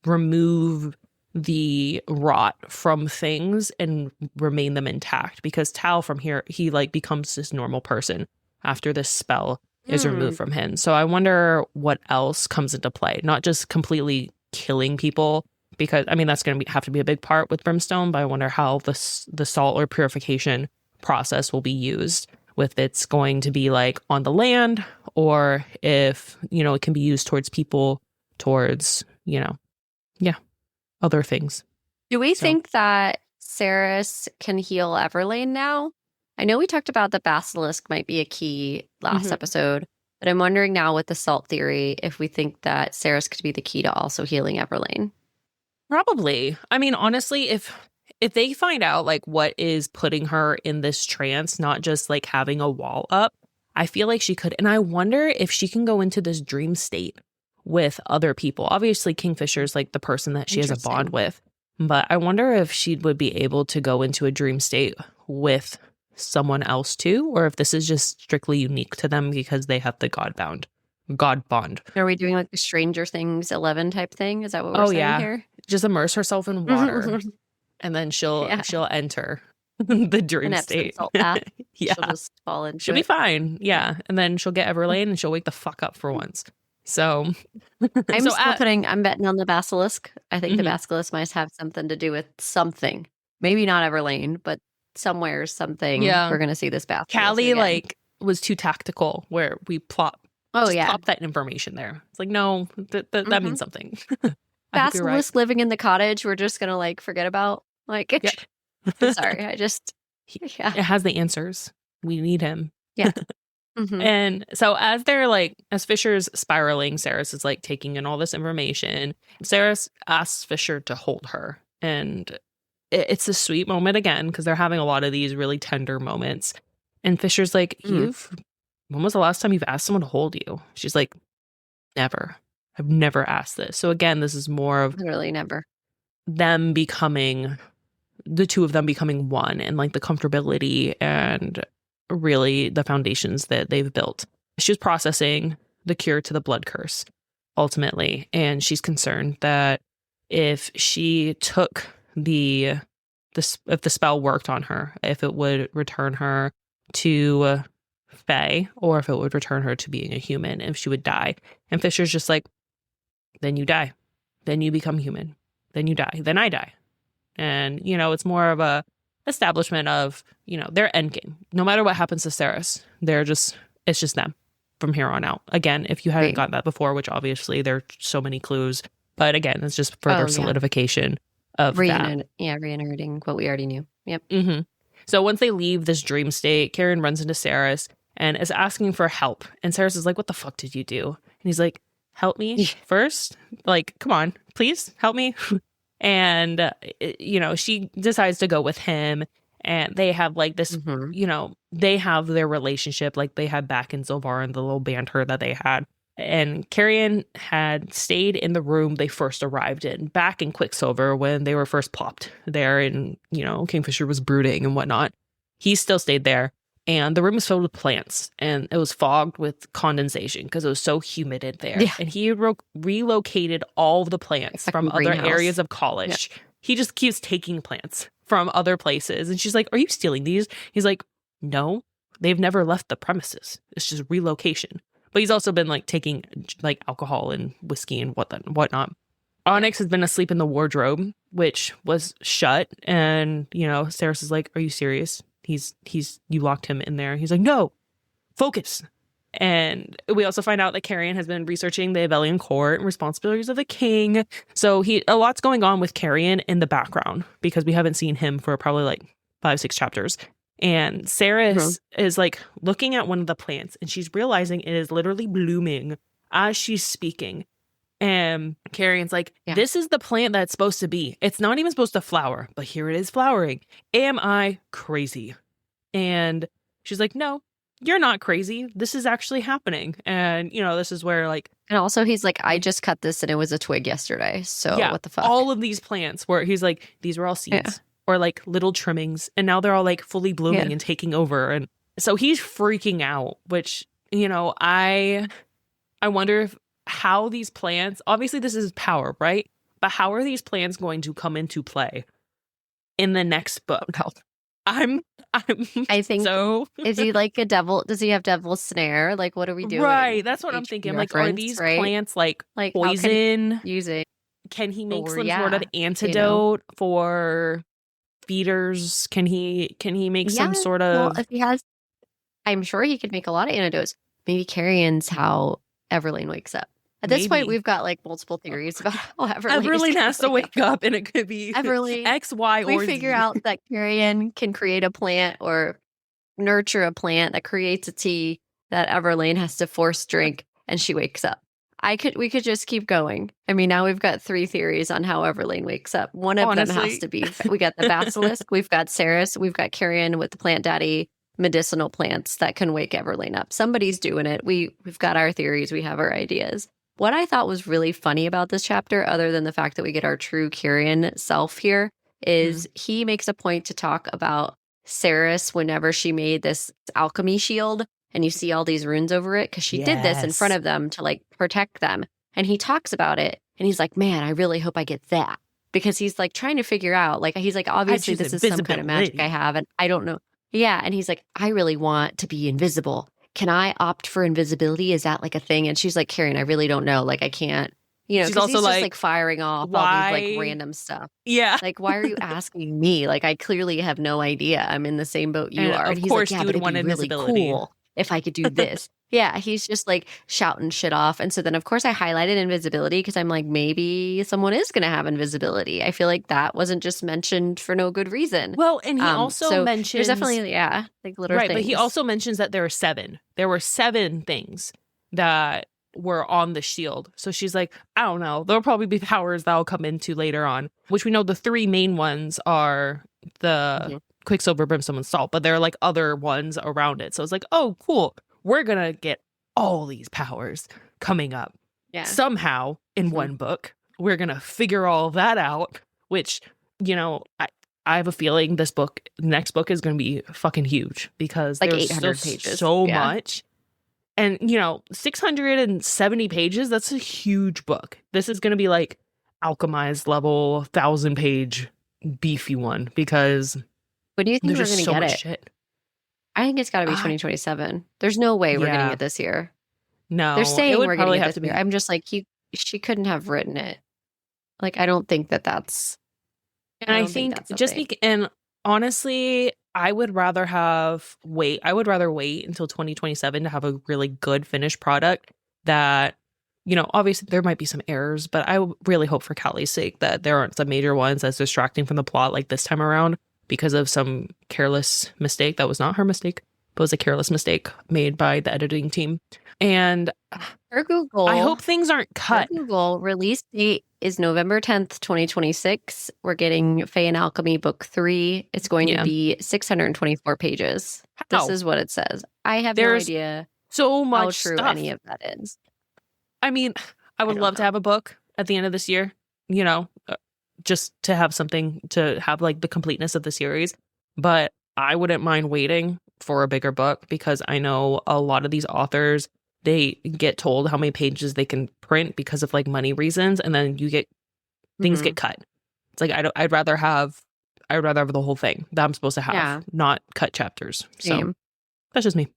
remove the rot from things and remain them intact, because Tal from here, he like becomes this normal person after this spell is removed from him. So I wonder what else comes into play, not just completely killing people, because I mean that's going to have to be a big part with brimstone, but I wonder how the salt or purification process will be used, if it's going to be like on the land, or if it can be used towards people, towards other things. Do we think that Saris can heal Everlane now? I know we talked about the basilisk might be a key last episode, but I'm wondering now with the salt theory if we think that Saris could be the key to also healing Everlane. Probably. I mean, honestly, if they find out like what is putting her in this trance, not just like having a wall up, I feel like she could. And I wonder if she can go into this dream state with other people. Obviously, Kingfisher is like the person that she has a bond with. But I wonder if she would be able to go into a dream state with someone else too, or if this is just strictly unique to them because they have the God bond. Are we doing like the Stranger Things 11 type thing? Is that what we're saying here? Just immerse herself in water. And then she'll enter the dream state. Yeah. She'll just fall into She'll be fine. Yeah. And then she'll get Everlane and she'll wake the fuck up for once. So I'm betting on the basilisk. I think the basilisk might have something to do with something. Maybe not Everlane, but something. Yeah. We're going to see this basilisk. Callie was too tactical where we plot Oh, just yeah. plop that information there. It's like, no, that means something. I hope you're right. Basilisk living in the cottage, we're just gonna like forget about. Like, Yeah. sorry, yeah. It has the answers. We need him. Yeah. Mm-hmm. And so as Fisher's spiraling, Saris is like taking in all this information. Saris asks Fisher to hold her. And it's a sweet moment again, because they're having a lot of these really tender moments. And Fisher's like, when was the last time you've asked someone to hold you? She's like, never. I've never asked this. So again, this is more of literally never. them becoming, the two of them becoming one, and like the comfortability and really the foundations that they've built. She was processing the cure to the blood curse ultimately, and she's concerned that if she took if the spell worked on her, if it would return her to Fae, or if it would return her to being a human, if she would die. And Fisher's just like, then you die, then you become human, then you die, then I die. And it's more of a establishment of their end game. No matter what happens to Saris, it's just them from here on out. Again, if you hadn't gotten that before, which obviously there are so many clues, but again, it's just further solidification of that. Reiterating what we already knew. Yep. Mm-hmm. So once they leave this dream state, Carrion runs into Saris and is asking for help. And Saris is like, what the fuck did you do? And he's like, help me first. Like, come on, please help me. And, she decides to go with him, and they have like this, they have their relationship like they had back in Zilvar and the little banter that they had. And Carrion had stayed in the room they first arrived in, back in Quicksilver when they were first plopped there and, Kingfisher was brooding and whatnot. He still stayed there. And the room was filled with plants, and it was fogged with condensation because it was so humid in there. Yeah. And he relocated all of the plants from other areas of college. Yeah. He just keeps taking plants from other places. And she's like, are you stealing these? He's like, no, they've never left the premises. It's just relocation. But he's also been like taking like alcohol and whiskey and whatnot. Onyx has been asleep in the wardrobe, which was shut. And, Saris is like, are you serious? You locked him in there. He's like, no, focus. And we also find out that Carrion has been researching the Evelian court and responsibilities of the king. So a lot's going on with Carrion in the background because we haven't seen him for probably like 5-6 chapters. And Saris is like looking at one of the plants, and she's realizing it is literally blooming as she's speaking. And Carrion's like, this is the plant that's supposed to be. It's not even supposed to flower, but here it is flowering. Am I crazy? And she's like, no, you're not crazy. This is actually happening. And, this is where like... And also he's like, I just cut this and it was a twig yesterday. So what the fuck? All of these plants where he's like, these were all seeds or like little trimmings. And now they're all like fully blooming and taking over. And so he's freaking out, which, I wonder if how these plants, obviously this is power, right? But how are these plants going to come into play in the next book? I think so. Is he like a devil? Does he have devil's snare? Like, what are we doing? Right. That's what I'm thinking. Like, are these plants like poison? Can he make some sort of antidote for feeders? Can he make some sort of... Well, if he has, I'm sure he could make a lot of antidotes. Maybe Carrion's how Everlane wakes up. At this point, we've got like multiple theories about how Everlane has to wake up, and it could be Everlane, X, Y, or Z. We figure out that Carrion can create a plant or nurture a plant that creates a tea that Everlane has to force drink, and she wakes up. We could just keep going. I mean, now we've got 3 theories on how Everlane wakes up. One of them has to be, we got the basilisk, we've got Saris, we've got Carrion with the plant daddy medicinal plants that can wake Everlane up. Somebody's doing it. We've got our theories, we have our ideas. What I thought was really funny about this chapter, other than the fact that we get our true Carrion self here, is he makes a point to talk about Saris whenever she made this alchemy shield, and you see all these runes over it, because she did this in front of them to like protect them. And he talks about it, and he's like, man, I really hope I get that. Because he's like trying to figure out, like, he's like, obviously this is some kind of magic I have, and I don't know. Yeah, and he's like, I really want to be invisible. Can I opt for invisibility? Is that like a thing? And she's like, Carrion, I really don't know. Like, I can't, she's also he's just like firing off all these like random stuff. Yeah. Like, why are you asking me? Like, I clearly have no idea. I'm in the same boat you are. Of course, you would want invisibility. Cool. if I could do this. Yeah, he's just like shouting shit off. And so then, of course, I highlighted invisibility because I'm like, maybe someone is going to have invisibility. I feel like that wasn't just mentioned for no good reason. Well, and he also mentions... There's definitely, like little things. But he also mentions that there are 7. There were 7 things that were on the shield. So she's like, I don't know. There'll probably be powers that I'll come into later on, which we know the 3 main ones are the Quicksilver, Brimstone, and Salt, but there are like other ones around it. So it's like, oh, cool. We're going to get all these powers coming up. Yeah. Somehow in one book. We're going to figure all that out, which, you know, I have a feeling this book, next book, is going to be fucking huge because like there's 800 pages. So much. And, you know, 670 pages, that's a huge book. This is going to be like Alchemized level, 1,000-page beefy one because when do you think we're going to so get much it? Shit. I think it's got to be 2027. There's no way we're getting it this year. No, they're saying we're getting it this year. I'm just like, she couldn't have written it. Like, I don't think that's. And I think and honestly, I would rather wait until 2027 to have a really good finished product that, you know, obviously there might be some errors, but I really hope for Callie's sake that there aren't some major ones that's distracting from the plot like this time around because of some careless mistake. That was not her mistake, but was a careless mistake made by the editing team. And her Google, I hope things aren't cut. Her Google release date is November 10th, 2026. We're getting Fae and Alchemy book 3. It's going to be 624 pages. How? This is what it says. I have no idea so much how true stuff. any of that is. I mean, I would love to have a book at the end of this year, you know, just to have something to have like the completeness of the series. But I wouldn't mind waiting for a bigger book because I know a lot of these authors, they get told how many pages they can print because of like money reasons, and then you get things get cut. It's like I'd rather have the whole thing that I'm supposed to have, not cut chapters. So that's just me.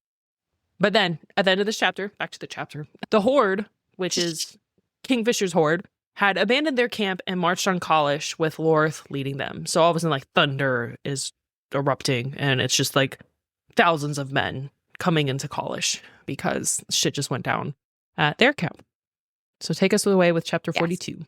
But then at the end of this chapter, back to the chapter, the Horde, which is Kingfisher's Horde, had abandoned their camp and marched on Kalish with Lorth leading them. So all of a sudden, like, thunder is erupting, and it's just like thousands of men coming into Kalish because shit just went down at their camp. So take us away with chapter 42.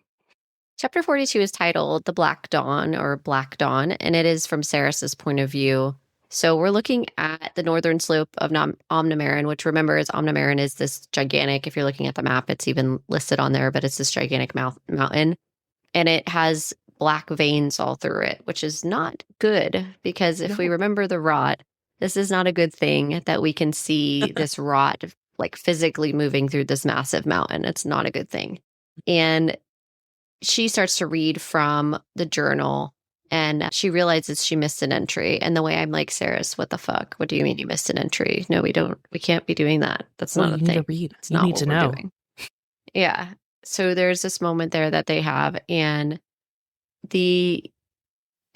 Chapter 42 is titled The Black Dawn or Black Dawn, and it is from Saris's point of view. So we're looking at the northern slope of Omnimarin, which remember is Omnimarin is this gigantic, if you're looking at the map, it's even listed on there, but it's this gigantic mountain. And it has black veins all through it, which is not good because if we remember the rot, this is not a good thing that we can see this rot like physically moving through this massive mountain. It's not a good thing. And she starts to read from the journal. And she realizes she missed an entry. And the way I'm like, Saris, what the fuck? What do you mean you missed an entry? No, we don't. We can't be doing that. That's not a thing. To read. It's not what we're doing. Yeah. So there's this moment there that they have. And it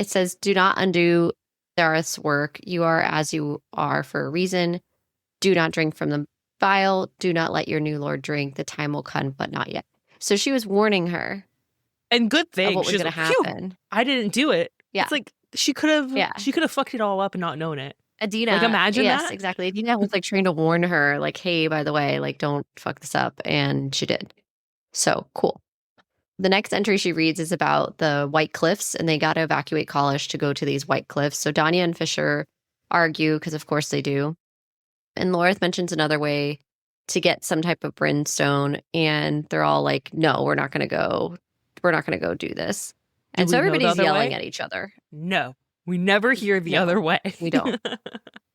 says, do not undo Dareth's work. You are as you are for a reason. Do not drink from the vial. Do not let your new lord drink. The time will come, but not yet. So she was warning her. And good thing what was going to happen. I didn't do it. Yeah. It's like she could have fucked it all up and not known it. Adina. Like imagine that. Yes, exactly. Adina was like trying to warn her, like, hey, by the way, like don't fuck this up. And she did. So cool. The next entry she reads is about the White Cliffs, and they got to evacuate Kalish to go to these White Cliffs. So Danni and Fisher argue, because of course they do. And Lorth mentions another way to get some type of brimstone, and they're all like, no, we're not going to go. We're not going to go do this. And so everybody's yelling at each other. No, we never hear the other way. We don't.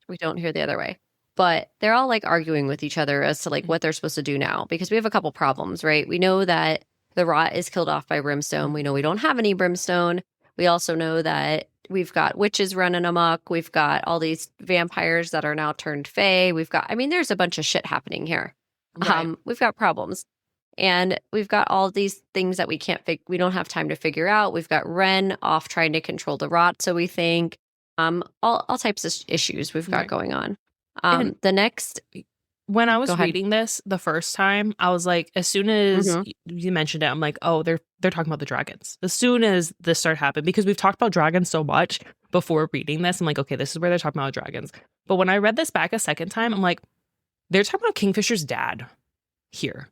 We don't hear the other way. But they're all like arguing with each other as to like what they're supposed to do now, because we have a couple problems, right? We know that the rot is killed off by brimstone. We know we don't have any brimstone. We also know that we've got witches running amok. We've got all these vampires that are now turned fae. There's a bunch of shit happening here. Right. We've got problems. And we've got all these things that we don't have time to figure out. We've got Ren off trying to control the rot. So we think all types of issues we've got going on. When I was reading this the first time, I was like, as soon as you mentioned it, I'm like, oh, they're talking about the dragons. As soon as this started happening, because we've talked about dragons so much before reading this, I'm like, okay, this is where they're talking about dragons. But when I read this back a second time, I'm like, they're talking about Kingfisher's dad here.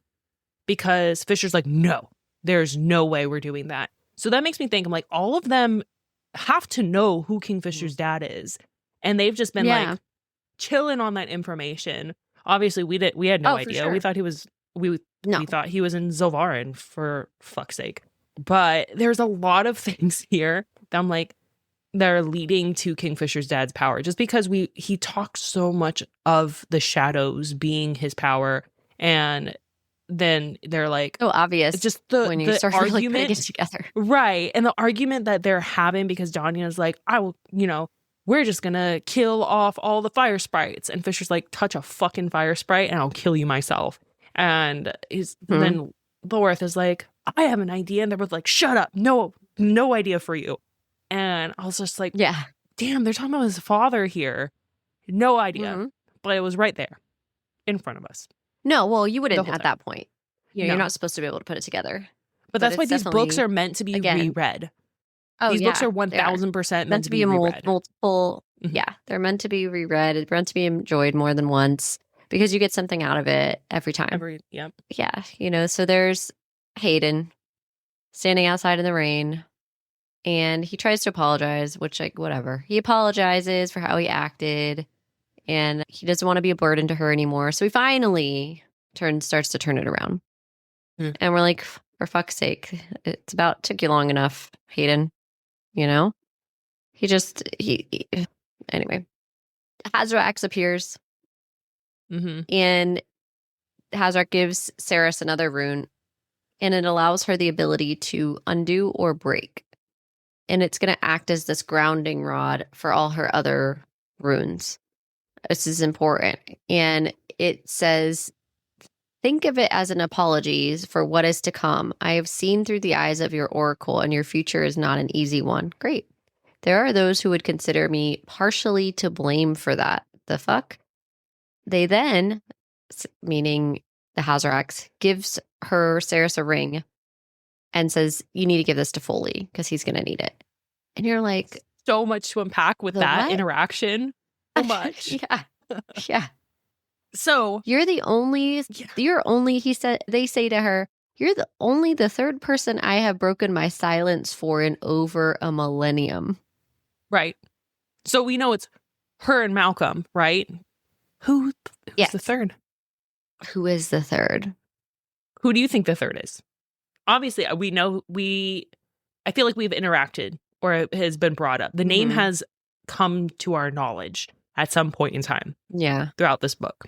Because Fisher's like, no, there's no way we're doing that. So that makes me think, I'm like, all of them have to know who Kingfisher's dad is. And they've just been like chilling on that information. Obviously, we had no idea. Sure. We thought he was we thought he was in Zilvarin, for fuck's sake. But there's a lot of things here that I'm like, they're leading to Kingfisher's dad's power, just because he talks so much of the shadows being his power, and then they're like, so obvious just when you start argument, really putting it together, right? And the argument that they're having, because Danni's like, I will, we're just gonna kill off all the fire sprites, and Fisher's like, touch a fucking fire sprite and I'll kill you myself. And then Lorith is like, I have an idea, and they're both like, shut up, no idea for you. And I was just like, yeah, damn, they're talking about his father here. No idea, but it was right there in front of us. No, well, you wouldn't at that point. You're not supposed to be able to put it together. But that's why these books are meant to be reread. Oh, these books are 1000% meant to be reread. Multiple. Yeah, they're meant to be reread. It's meant to be enjoyed more than once, because you get something out of it every time. Yeah, so there's Hayden standing outside in the rain, and he tries to apologize, which, like, whatever. He apologizes for how he acted, and he doesn't want to be a burden to her anymore. So he finally starts to turn it around. And we're like, for fuck's sake, it's about took you long enough, Hayden. Anyway. Hazrax appears. And Hazrax gives Saris another rune, and it allows her the ability to undo or break. And it's going to act as this grounding rod for all her other runes. This is important. And it says, think of it as an apology for what is to come. I have seen through the eyes of your oracle, and your future is not an easy one. Great. There are those who would consider me partially to blame for that. The fuck? They then, meaning the Hazrax, gives her Saris a ring and says, you need to give this to Foley because he's going to need it. And you're like, so much to unpack with that interaction. So much. Yeah. So you're the only, he said, they say to her, you're the third person I have broken my silence for in over a millennium. Right. So we know it's her and Malcolm, right? Who's the third? Who is the third? Who do you think the third is? Obviously, we know I feel like we've interacted, or it has been brought up. The name has come to our knowledge at some point in time. Yeah. Throughout this book.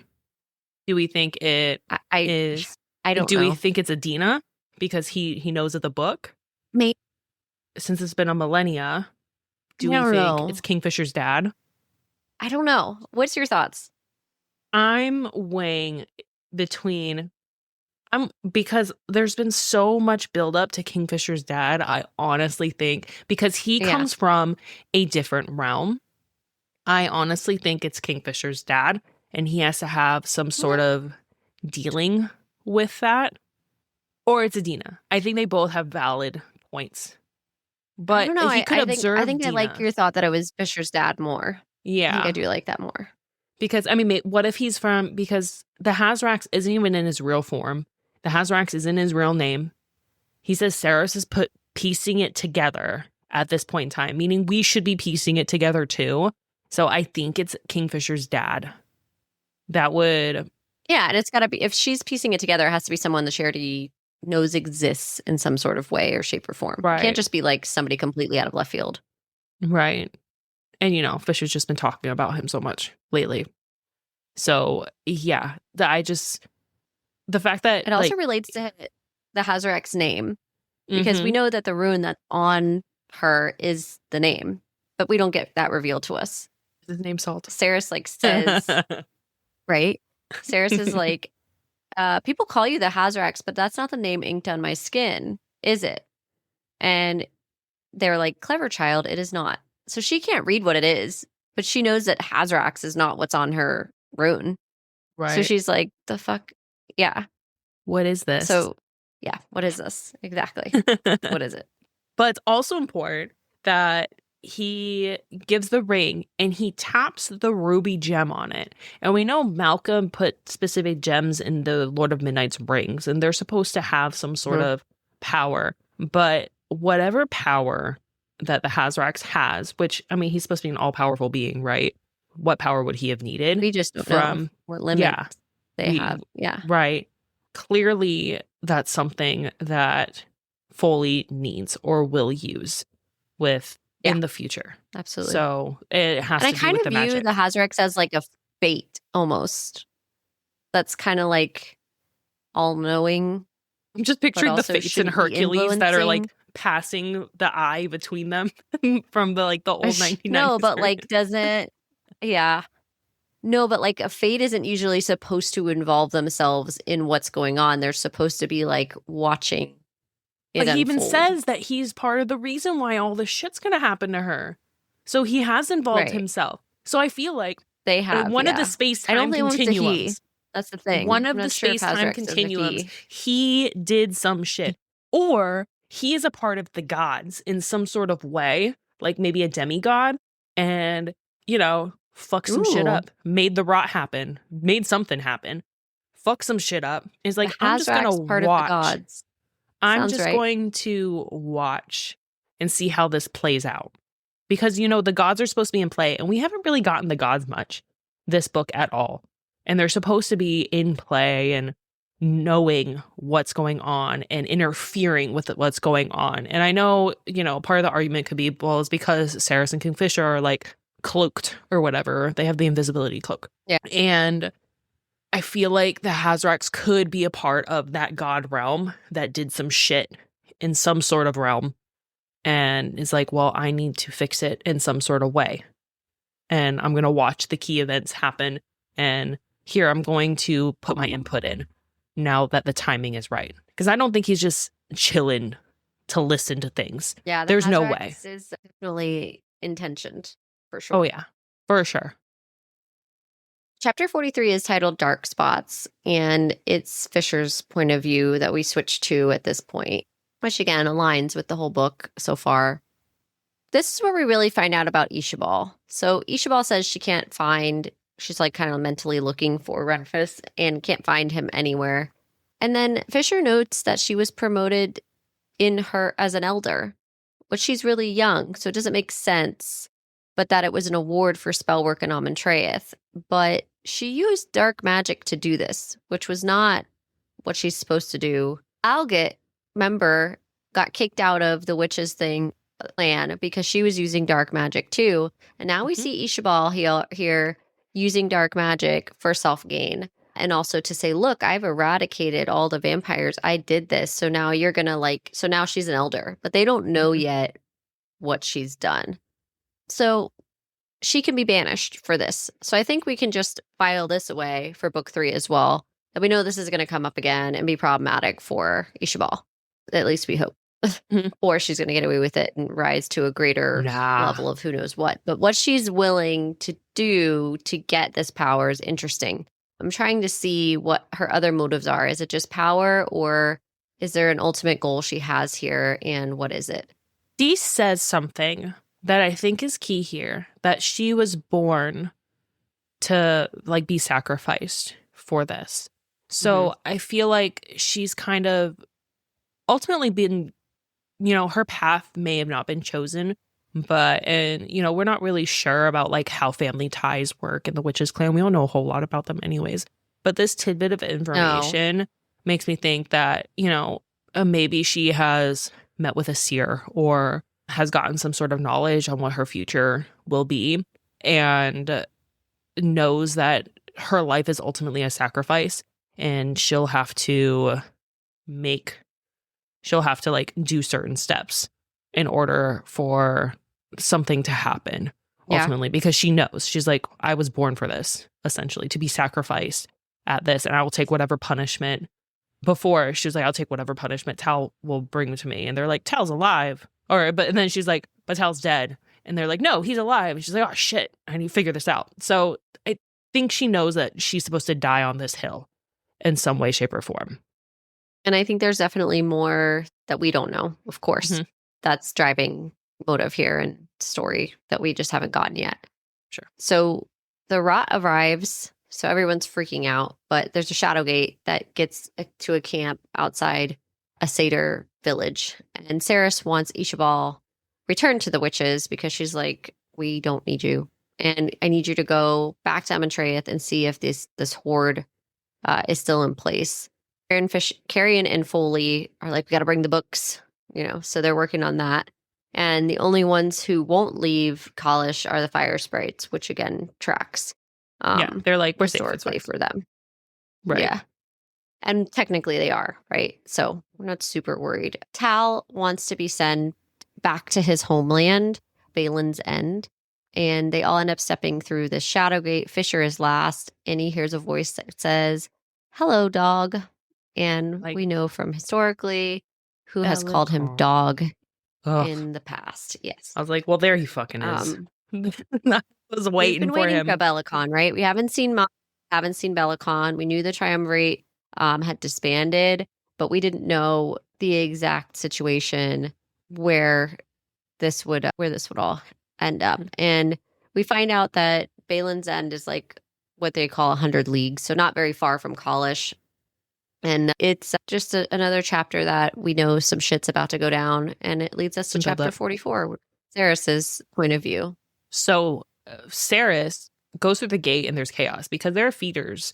Do we think it is? I don't know. Do we think it's Adina because he knows of the book? Maybe. Since it's been a millennia, do we think it's Kingfisher's dad? I don't know. What's your thoughts? I'm weighing between... because there's been so much buildup to Kingfisher's dad, I honestly think, because he comes from a different realm, I honestly think it's Kingfisher's dad, and he has to have some sort of dealing with that. Or it's Adina. I think they both have valid points. But I don't know. he could observe I think Dina. I like your thought that it was Fisher's dad more. Yeah. I think I do like that more. Because, I mean, what if he's from... Because the Hazrax isn't even in his real form. The Hazrax is in his real name. He says Saris is piecing it together at this point in time, meaning we should be piecing it together too. So I think it's Kingfisher's dad. That would... Yeah, and it's got to be... If she's piecing it together, it has to be someone the Charity knows exists in some sort of way or shape or form. Right. It can't just be like somebody completely out of left field. Right. And, Fisher's just been talking about him so much lately. So, yeah, the fact that it also relates to the Hazrax's name, because we know that the rune that's on her is the name, but we don't get that revealed to us. His name's Salt. Saris says, right? Saris is like, people call you the Hazrax, but that's not the name inked on my skin, is it? And they're like, clever child, it is not. So she can't read what it is, but she knows that Hazrax is not what's on her rune. Right. So she's like, the fuck? Yeah. What is this? So, yeah, what is this? Exactly. What is it? But it's also important that he gives the ring and he taps the ruby gem on it. And we know Malcolm put specific gems in the Lord of Midnight's rings, and they're supposed to have some sort of power. But whatever power that the Hazrax has, which, I mean, he's supposed to be an all-powerful being, right? What power would he have needed? We just don't know what limits they have. Yeah. Right. Clearly, that's something that Foley needs or will use with in the future. Absolutely. So it has to do with the magic. And I kind of view the Hazrax as like a fate almost. That's kind of like all-knowing. I'm just picturing the fates in Hercules that are like passing the eye between them from the like the old 1990s. No, but like doesn't No, but like a fate isn't usually supposed to involve themselves in what's going on. They're supposed to be like watching it But he even unfold. says that he's part of the reason why all this shit's going to happen to her. So he has involved himself. So I feel like they have one of the space-time continuums. That's the thing. One of the space-time continuums, he did some shit. Or he is a part of the gods in some sort of way, like maybe a demigod, and, you know, fuck some shit up. Made the rot happen. Made something happen. Fuck some shit up. It's like, I'm just going to watch. I'm just going to watch and see how this plays out. Because, you know, the gods are supposed to be in play, and we haven't really gotten the gods much this book at all. And they're supposed to be in play and knowing what's going on and interfering with what's going on. And I know, you know, part of the argument could be, well, it's because Sarris and Kingfisher are like cloaked or whatever. They have the invisibility cloak. Yeah. And I feel like the Hazrax could be a part of that god realm that did some shit in some sort of realm and is like, well, I need to fix it in some sort of way. And I'm going to watch the key events happen. And here I'm going to put my input in now that the timing is right. Because I don't think he's just chilling to listen to things. Yeah, there's no way. This is definitely intentioned, for sure. Oh, yeah, for sure. Chapter 43 is titled Dark Spots, and it's Fisher's point of view that we switched to at this point, which again aligns with the whole book so far. This is where we really find out about Ishabal. So Ishabal says she's like kind of mentally looking for Renfus and can't find him anywhere. And then Fisher notes that she was promoted in her as an elder, but she's really young, so it doesn't make sense. But that it was an award for spell work in Amontreath. But she used dark magic to do this, which was not what she's supposed to do. Alget, remember, got kicked out of the witches thing clan because she was using dark magic too. And now we see Ishabal here using dark magic for self-gain. And also to say, look, I've eradicated all the vampires. I did this. So now you're going to so now she's an elder. But they don't know yet what she's done. So she can be banished for this. So I think we can just file this away for book 3 as well. And we know this is going to come up again and be problematic for Ishabal. At least we hope. Or she's going to get away with it and rise to a greater level of who knows what. But what she's willing to do to get this power is interesting. I'm trying to see what her other motives are. Is it just power, or is there an ultimate goal she has here? And what is it? Dee says something that I think is key here, that she was born to like be sacrificed for this. So I feel like she's kind of ultimately been, you know, her path may have not been chosen, but, and, you know, we're not really sure about like how family ties work in the Witches clan. We don't know a whole lot about them anyways. But this tidbit of information makes me think that, you know, maybe she has met with a seer or has gotten some sort of knowledge on what her future will be and knows that her life is ultimately a sacrifice and she'll have to like do certain steps in order for something to happen ultimately, because she knows, she's like, I was born for this, essentially, to be sacrificed at this, and I will take whatever punishment. Before she was like, I'll take whatever punishment Tal will bring to me, and they're like, Tal's alive. And then she's like, but Tal's dead. And they're like, no, he's alive. And she's like, oh, shit, I need to figure this out. So I think she knows that she's supposed to die on this hill in some way, shape, or form. And I think there's definitely more that we don't know, of course, that's driving motive here and story that we just haven't gotten yet. Sure. So the rot arrives, so everyone's freaking out, but there's a shadow gate that gets to a camp outside a satyr village. And Saris wants Ishabal returned to the witches because she's like, we don't need you. And I need you to go back to Amentraeth and see if this horde is still in place. Carrion and Foley are like, we got to bring the books, so they're working on that. And the only ones who won't leave Kalish are the fire sprites, which again tracks. They're like, we're historically safe for them. Right. Yeah. And technically they are, right? So we're not super worried. Tal wants to be sent back to his homeland, Balin's End. And they all end up stepping through the shadow gate. Fisher is last, and he hears a voice that says, hello, dog. And we know from historically who has called him dog in the past. Yes. I was like, well, there he fucking is. I was waiting for him. For Belicon, right? We haven't seen Belicon. We knew the Triumvirate had disbanded, but we didn't know the exact situation where this would all end up. And we find out that Balin's End is like what they call 100 leagues, so not very far from Kalish. And it's just another chapter that we know some shit's about to go down, and it leads us to chapter 44, Saris's point of view. So Saris goes through the gate and there's chaos because there are feeders,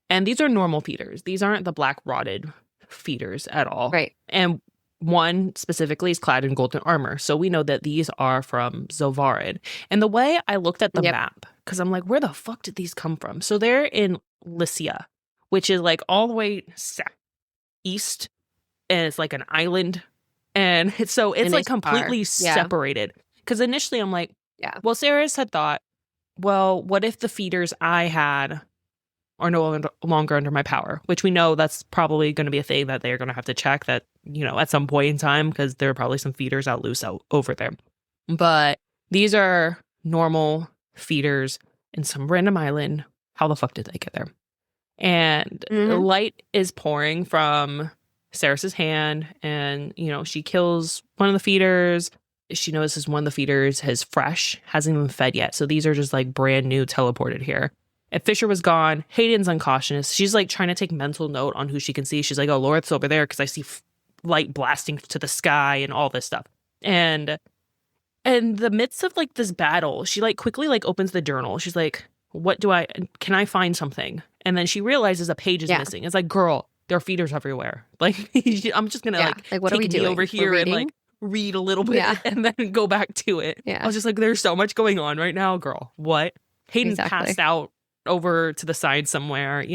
and these are normal feeders. These aren't the black rotted feeders at all. Right. And one specifically is clad in golden armor. So we know that these are from Zovarid. And the way I looked at the map, because I'm like, where the fuck did these come from? So they're in Lycia, which is like all the way east, and it's like an island. And it's like completely separated. Because initially I'm like, well, Saris had thought, well, what if the feeders I had are no longer under my power? Which we know that's probably going to be a thing that they're going to have to check that, at some point in time, because there are probably some feeders out over there. But these are normal feeders in some random island. How the fuck did they get there? And light is pouring from Saris's hand, and, she kills one of the feeders. She notices one of the feeders is fresh, hasn't even fed yet. So these are just like brand new teleported here. And Fisher was gone. Hayden's unconscious. She's like trying to take mental note on who she can see. She's like, oh, Lorith's over there because I see light blasting to the sky and all this stuff. And in the midst of like this battle, she like quickly like opens the journal. She's like, can I find something? And then she realizes a page is missing. It's like, girl, there are feeders everywhere. Like, I'm just going to like what take me over here and like read a little bit and then go back to it. I was just like, there's so much going on right now, girl. What? Hayden passed out over to the side somewhere,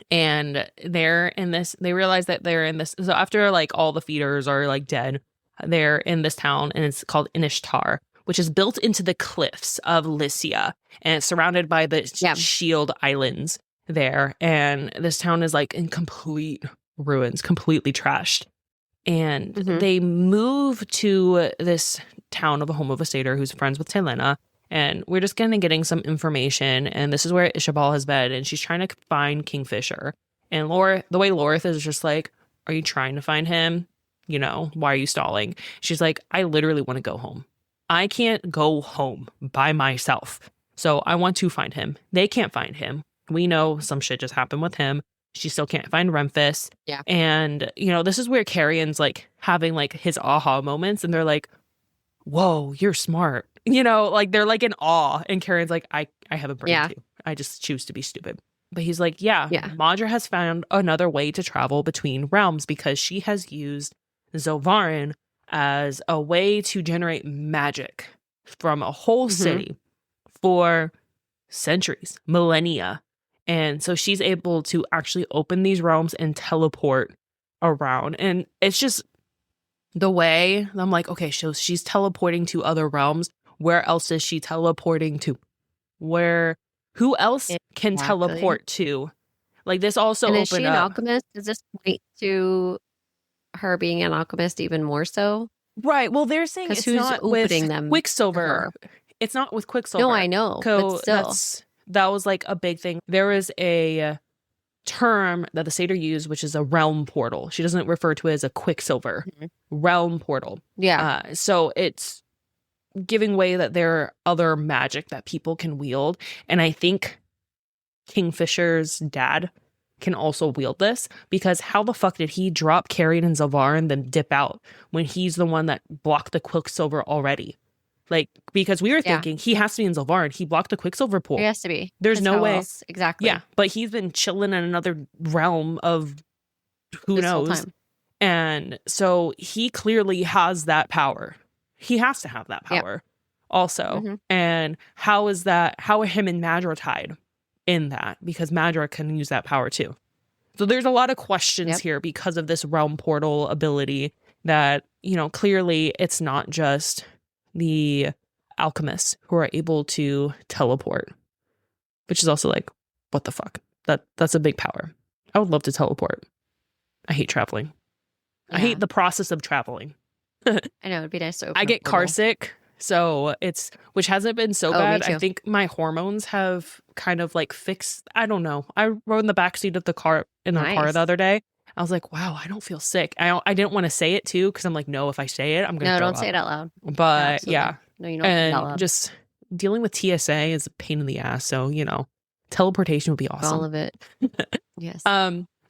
and they realize that they're in this. So after like all the feeders are like dead, they're in this town, and it's called Inishtar, which is built into the cliffs of Lycia, and it's surrounded by the shield islands there. And this town is like in complete ruins, completely trashed. And they move to this town of a home of a satyr who's friends with Telena. And we're just kind of getting some information. And this is where Ishabal has been. And she's trying to find Kingfisher. And the way Lorith is just like, are you trying to find him? Why are you stalling? She's like, I literally want to go home. I can't go home by myself. So I want to find him. They can't find him. We know some shit just happened with him. She still can't find Remphis. Yeah. And, this is where Carrion's like having like his aha moments. And they're like, whoa, you're smart. Like they're like in awe. And Carrion's like, I have a brain too. I just choose to be stupid. But he's like, Madra has found another way to travel between realms because she has used Zovarin as a way to generate magic from a whole city for centuries, millennia. And so she's able to actually open these realms and teleport around. And it's just the way I'm like, okay, so she's teleporting to other realms. Where else is she teleporting to? Who else can teleport to? Like this also and opened is she an alchemist? Does this point to her being an alchemist even more so? Right. Well, they're saying it's not with Quicksilver. It's not with Quicksilver. No, I know. But still. That was like a big thing. There is a term that the satyr used, which is a realm portal. She doesn't refer to it as a Quicksilver realm portal. Yeah. So it's giving way that there are other magic that people can wield. And I think Kingfisher's dad can also wield this, because how the fuck did he drop Carrion and Zilvar and then dip out when he's the one that blocked the Quicksilver already? Like, because we were thinking he has to be in Zilvar and he blocked the Quicksilver pool. He has to be. There's no way. Else? Exactly. Yeah, but he's been chilling in another realm of who knows. And so he clearly has that power. He has to have that power also. And how is that? How are him and Madra tied in that? Because Madra can use that power too. So there's a lot of questions here because of this realm portal ability that, you know, clearly it's not just the alchemists who are able to teleport, which is also like, what the fuck? That's a big power. I would love to teleport. I hate traveling. I hate the process of traveling. I know, it'd be nice to open I get car sick, so which hasn't been so bad. I think my hormones have kind of like fixed. I don't know. I rode in the backseat of the car car the other day. I was like, wow, I don't feel sick. I didn't want to say it too, because I'm like, no, if I say it, I'm gonna throw don't up. say it out loud. But yeah, no, you don't. And just dealing with TSA is a pain in the ass. So, you know, teleportation would be awesome. All of it. Yes.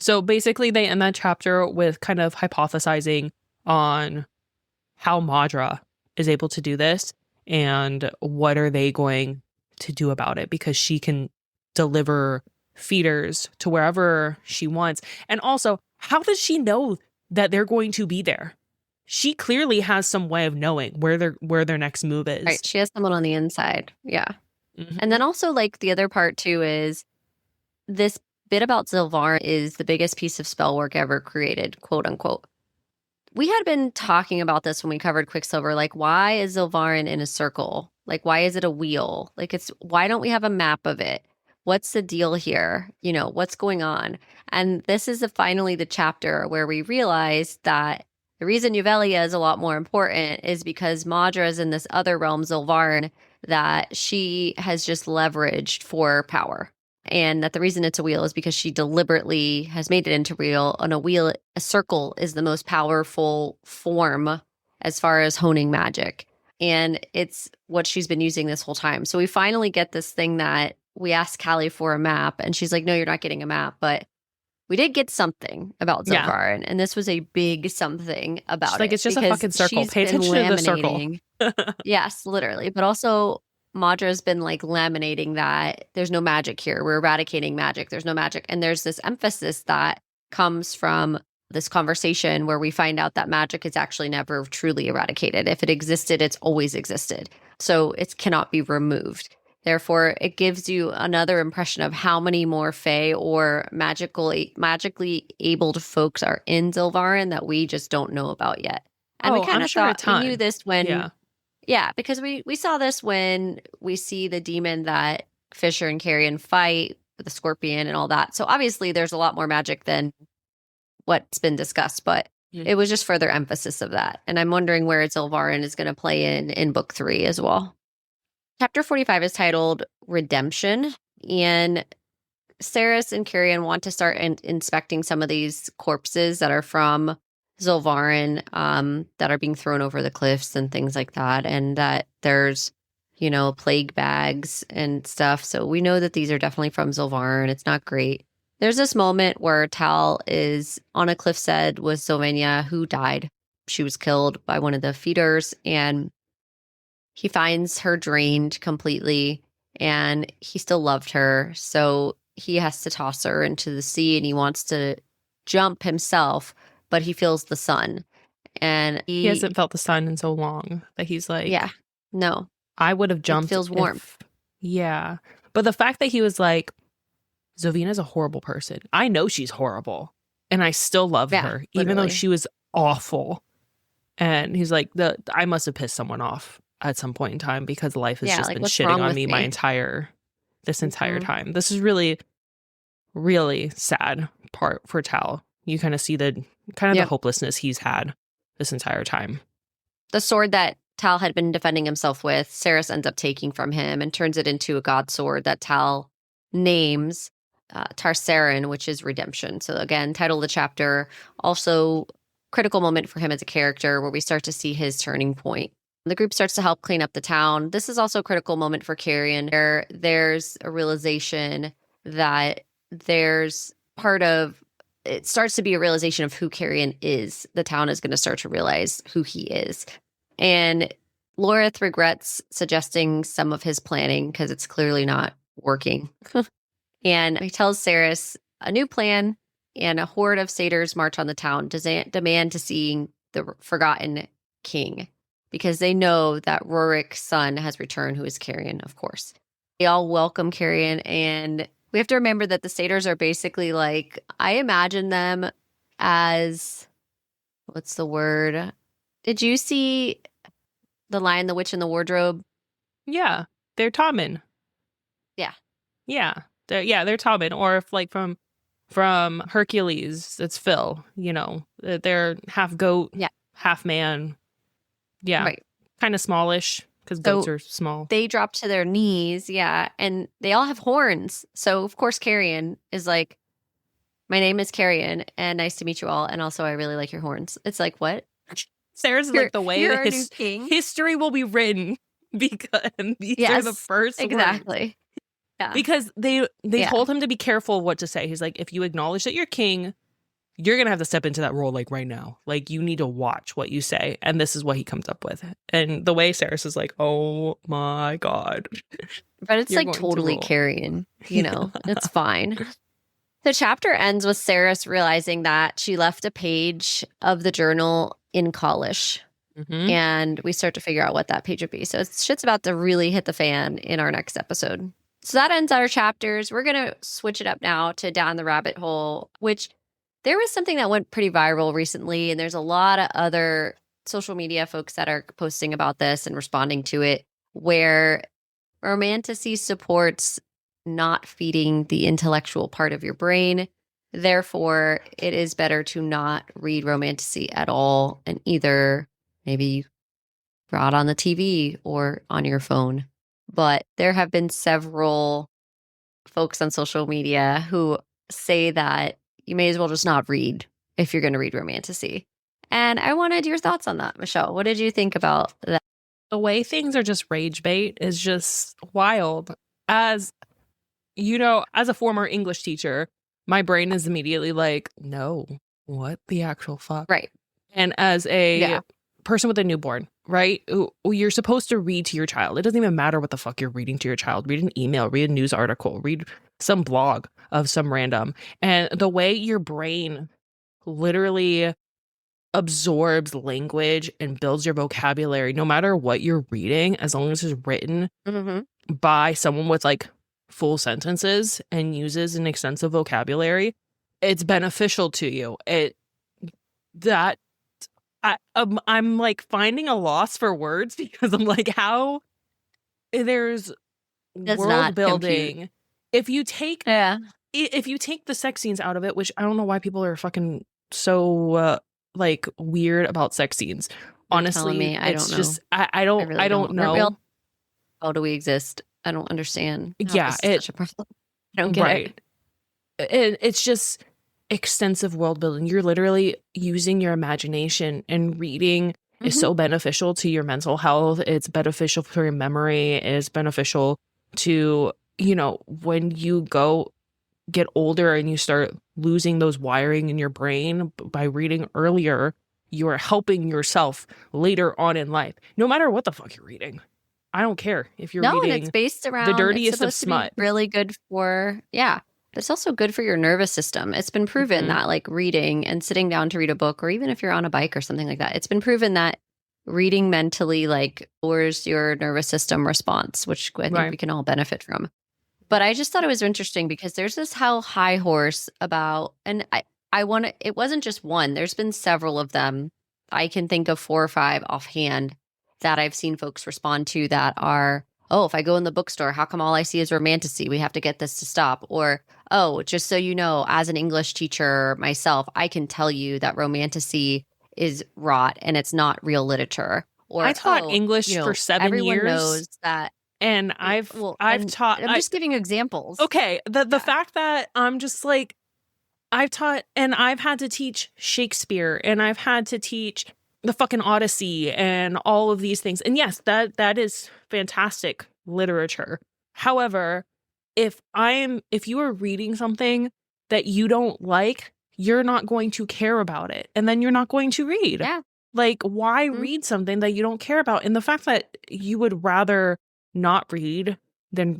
So basically they end that chapter with kind of hypothesizing on how Madra is able to do this and what are they going to do about it, because she can deliver feeders to wherever she wants. And also, how does she know that they're going to be there? She clearly has some way of knowing where their next move is. Right. She has someone on the inside. Yeah. And then also, like, the other part too is this bit about Zilvar is the biggest piece of spell work ever created, quote unquote. We had been talking about this when we covered Quicksilver. Like, why is Zilvarin in a circle? Like, why is it a wheel? Like, why don't we have a map of it? What's the deal here? You know, what's going on? And this is finally the chapter where we realize that the reason Yuvelia is a lot more important is because Madra is in this other realm, Zilvarin, that she has just leveraged for power. And that the reason it's a wheel is because she deliberately has made it into wheel. On a wheel, a circle is the most powerful form as far as honing magic. And it's what she's been using this whole time. So we finally get this thing that we asked Callie for a map. And she's like, no, you're not getting a map. But we did get something about Zilvarin. And this was a big something about it. Like, it's just a fucking circle. Pay attention to the circle. Yes, literally. But also, Madra's been like laminating that there's no magic here. We're eradicating magic. There's no magic. And there's this emphasis that comes from this conversation where we find out that magic is actually never truly eradicated. If it existed, it's always existed. So it cannot be removed. Therefore, it gives you another impression of how many more Fae or magically abled folks are in Zilvarin that we just don't know about yet. And we kind of thought we knew this when... Yeah, because we saw this when we see the demon that Fisher and Carrion fight with the scorpion and all that. So obviously there's a lot more magic than what's been discussed, but it was just further emphasis of that. And I'm wondering where Zilvarin is going to play in book 3 as well. Chapter 45 is titled Redemption, and Saris and Carrion want to start inspecting some of these corpses that are from Zilvarin that are being thrown over the cliffs and things like that, and that there's, you know, plague bags and stuff. So we know that these are definitely from Zilvarin. It's not great. There's this moment where Tal is on a cliff's edge with Sylvania, who died. She was killed by one of the feeders, and he finds her drained completely, and he still loved her. So he has to toss her into the sea, and he wants to jump himself, but he feels the sun. And he hasn't felt the sun in so long that he's like, yeah, no. I would have jumped. It feels warm. Yeah. But the fact that he was like, Zovina's a horrible person. I know she's horrible. And I still love her, even though she was awful. And he's like, I must have pissed someone off at some point in time, because life has just been shitting on me this entire time. This is really, really sad part for Tal. You kind of see the hopelessness he's had this entire time. The sword that Tal had been defending himself with, Saris ends up taking from him and turns it into a god sword that Tal names Tarsarin, which is redemption. So again, title of the chapter, also critical moment for him as a character where we start to see his turning point. The group starts to help clean up the town. This is also a critical moment for Carrion. There's a realization that it starts to be a realization of who Carrion is. The town is going to start to realize who he is. And Lorith regrets suggesting some of his planning because it's clearly not working. And he tells Saris a new plan, and a horde of satyrs march on the town, demand to see the forgotten king, because they know that Rorik's son has returned, who is Carrion, of course. They all welcome Carrion, and we have to remember that the satyrs are basically like, I imagine them as, what's the word? Did you see The Lion, the Witch, and the Wardrobe? Yeah, they're Tommen. Yeah. Yeah. They're Tommen. Or if like from Hercules, it's Phil, they're half goat, half man. Yeah. Right. Kind of smallish because goats are small. They drop to their knees. Yeah. And they all have horns. So of course, Carrion is like, my name is Carrion and nice to meet you all. And also I really like your horns. It's like, what? Sarah's like the way that history will be written because these are the first exactly. Words. Yeah. Because they told him to be careful what to say. He's like, if you acknowledge that you're king, you're going to have to step into that role like right now. Like you need to watch what you say. And this is what he comes up with. And the way Saris is like, oh my God. But it's like totally Carrion, it's fine. The chapter ends with Saris realizing that she left a page of the journal in Kalish. Mm-hmm. And we start to figure out what that page would be. So shit's about to really hit the fan in our next episode. So that ends our chapters. We're going to switch it up now to Down the Rabbit Hole, which there was something that went pretty viral recently. And there's a lot of other social media folks that are posting about this and responding to it, where romantasy supports not feeding the intellectual part of your brain. Therefore, it is better to not read romantasy at all and either maybe draw it on the TV or on your phone. But there have been several folks on social media who say that you may as well just not read if you're going to read romantasy. And I wanted your thoughts on that, Michelle. What did you think about that? The way things are just rage bait is just wild. As as a former English teacher, my brain is immediately like, no, what the actual fuck? Right. And as a person with a newborn, right? You're supposed to read to your child. It doesn't even matter what the fuck you're reading to your child. Read an email, read a news article, read some blog of some random. And the way your brain literally absorbs language and builds your vocabulary, no matter what you're reading, as long as it's written by someone with like full sentences and uses an extensive vocabulary, it's beneficial to you. I'm like finding a loss for words because I'm like, how there's world building. Compute. If you take the sex scenes out of it, which I don't know why people are fucking so like weird about sex scenes. Honestly, I don't know. Just I don't know. How do we exist? I don't understand. It's such a problem. I don't get it. It's just extensive world building. You're literally using your imagination, and reading is so beneficial to your mental health. It's beneficial for your memory. It's beneficial to, when you get older and you start losing those wiring in your brain by reading earlier, you are helping yourself later on in life, no matter what the fuck you're reading. I don't care if you're reading. And it's based around the dirtiest of smut. Really good for but it's also good for your nervous system. It's been proven that like reading and sitting down to read a book, or even if you're on a bike or something like that, it's been proven that reading mentally like lowers your nervous system response, which I think we can all benefit from. But I just thought it was interesting because there's this high horse about, and it wasn't just one. There's been several of them. I can think of 4 or 5 offhand that I've seen folks respond to that are, oh, if I go in the bookstore, how come all I see is romantasy? We have to get this to stop. Or, oh, just so you know, as an English teacher myself, I can tell you that romantasy is rot and it's not real literature. Or I taught English for 7 everyone years. Knows that. And I've taught. I'm just giving you examples. Okay. The fact that I'm just like, I've taught, and I've had to teach Shakespeare, and I've had to teach the fucking Odyssey and all of these things. And yes, that is fantastic literature. However, if you are reading something that you don't like, you're not going to care about it. And then you're not going to read. Yeah. Like, why Mhm. read something that you don't care about? And the fact that you would rather not read than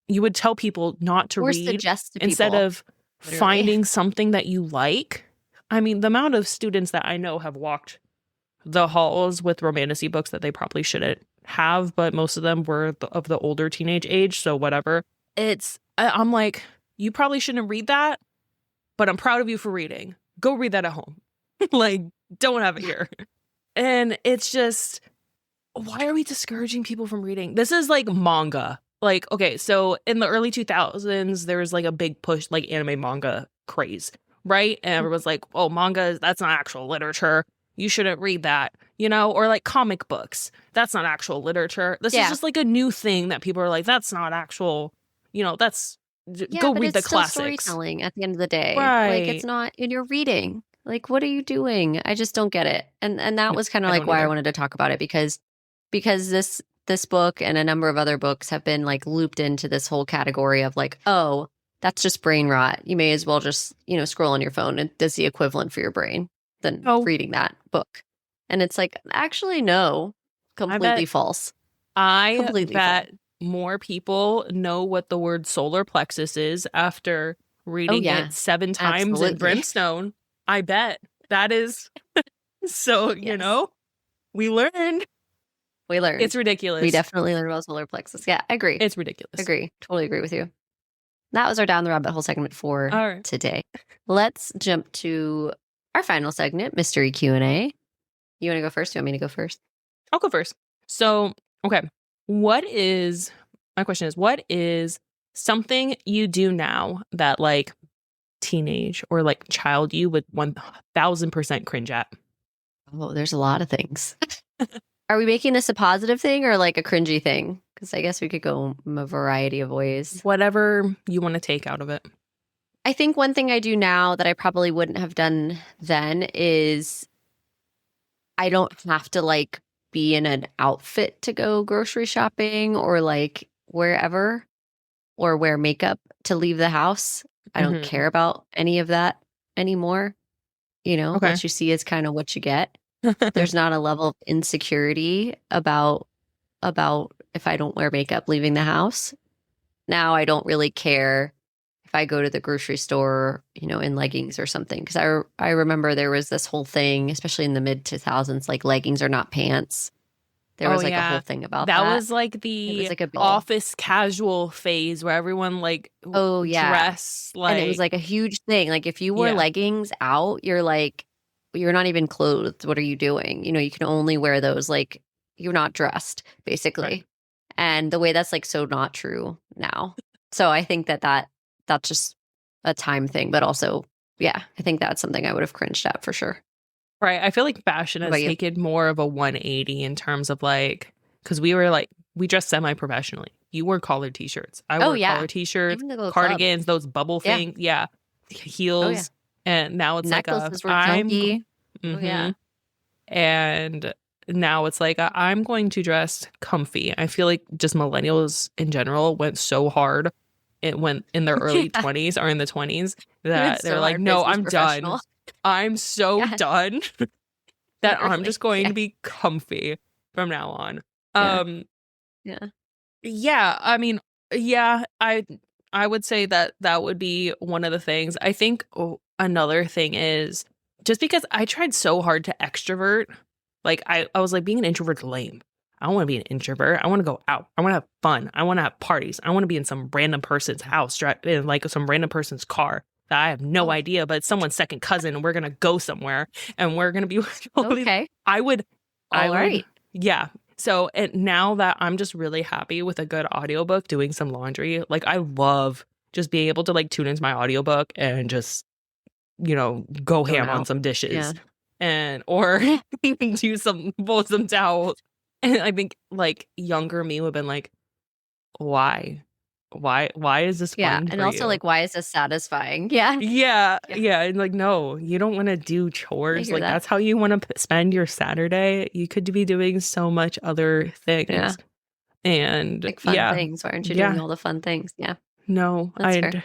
you would tell people not to Or read suggest to instead people, of literally. finding something that you like. I mean, the amount of students that I know have walked the halls with romantasy books that they probably shouldn't have, but most of them were of the older teenage age, so whatever. I'm like, you probably shouldn't read that, but I'm proud of you for reading. Go read that at home. Like, don't have it here. And it's just, why are we discouraging people from reading? This is like manga. Like, okay, so in the early 2000s, there was like a big push, like anime manga craze, right? And everyone's like, oh, manga, that's not actual literature. You shouldn't read that, you know? Or like comic books. That's not actual literature. This is just like a new thing that people are like, that's not actual, you know, that's, go but read it's the still classics. storytelling at the end of the day. Right. Like, it's not, and you're reading. Like, what are you doing? I just don't get it. And that was kind of I like don't why I either. wanted to talk about it, because this book and a number of other books have been like looped into this whole category of like, oh, that's just brain rot. You may as well just, you know, scroll on your phone. It does the equivalent for your brain than reading that book. And it's like, actually, no, completely false. I bet more people know what the word solar plexus is after reading it 7 times in Brimstone. I bet. That is so, you know, we learned. It's ridiculous. We definitely learned about solar plexus. Yeah, I agree. It's ridiculous. Agree. Totally agree with you. That was our Down the Rabbit Hole segment for today. Let's jump to our final segment, Mystery Q&A. You want to go first? Do you want me to go first? I'll go first. So, okay. My question is, what is something you do now that like teenage or like child you would 1000% cringe at? Oh, there's a lot of things. Are we making this a positive thing or like a cringy thing? Because I guess we could go a variety of ways. Whatever you want to take out of it. I think one thing I do now that I probably wouldn't have done then is I don't have to like be in an outfit to go grocery shopping or like wherever, or wear makeup to leave the house. I don't care about any of that anymore. You know, what you see is kind of what you get. There's not a level of insecurity about if I don't wear makeup leaving the house. Now I don't really care if I go to the grocery store, you know, in leggings or something. Because I remember there was this whole thing, especially in the mid 2000s, like leggings are not pants. There was like a whole thing about that. That was like the office casual phase where everyone like dress like, and it was like a huge thing. Like if you wore leggings out, you're like, you're not even clothed. What are you doing? You know, you can only wear those like you're not dressed, basically. Right. And the way that's like so not true now. So I think that's just a time thing, but also, I think that's something I would have cringed at for sure. Right. I feel like fashion has taken more of a 180 in terms of like, because we dressed semi-professionally. You wore collared t-shirts. I wore collared t-shirts, cardigans, those bubble things. Yeah. Heels. And now it's necklaces like funky. And now it's like I'm going to dress comfy. I feel like just millennials in general went so hard. It went in their early 20s or in the 20s that they're like, no, I'm done. I'm so done that I'm just going to be comfy from now on. I mean, I would say that would be one of the things. I think another thing is just because I tried so hard to extrovert, like I was like, being an introvert's lame. I don't want to be an introvert. I want to go out. I want to have fun. I want to have parties. I want to be in some random person's house, in like some random person's car that I have no idea, but it's someone's second cousin, and we're gonna go somewhere, and we're gonna be okay. I would. Yeah. So now that I'm just really happy with a good audiobook, doing some laundry, like I love just being able to like tune into my audiobook and just, you know, go ham on some dishes or do some towels. And I think like younger me would have been like, why why is this fun and for also you? like, why is this satisfying? Yeah. Yeah. And like, no, you don't want to do chores. hear Like, that. that's how you want to spend your Saturday. You could be doing so much other things. Yeah. And Like fun things. Why aren't you doing all the fun things? Yeah. No, That's fair.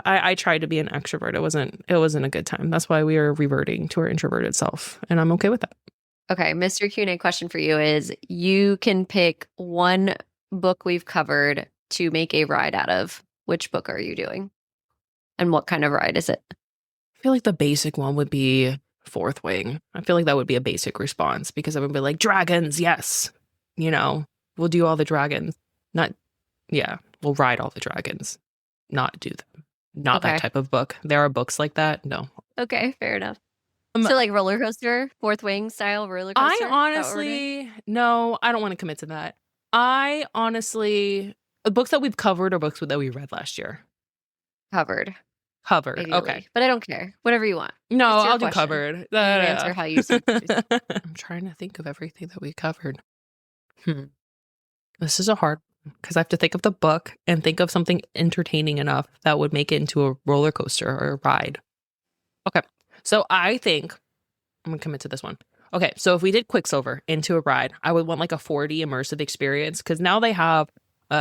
I tried to be an extrovert. It wasn't a good time. That's why we are reverting to our introverted self. And I'm okay with that. Okay. Mr. Q&A question for you is, you can pick one book we've covered to make a ride out of. Which book are you doing? And what kind of ride is it? I feel like the basic one would be Fourth Wing. I feel like that would be a basic response because I would be like, dragons, yes. We'll do all the dragons. We'll ride all the dragons. Not do them. Not that type of book. There are books like that. No. Okay, fair enough. So like roller coaster, Fourth Wing style roller coaster? I honestly, no, I don't want to commit to that. The books that we've covered are books that we read last year. Covered. Ideally. Okay. But I don't care. Whatever you want. No, I'll do covered. You answer how you see it. I'm trying to think of everything that we covered. This is a hard one because I have to think of the book and think of something entertaining enough that would make it into a roller coaster or a ride. Okay. So I think I'm going to commit to this one. Okay. So if we did Quicksilver into a ride, I would want like a 4D immersive experience because now they have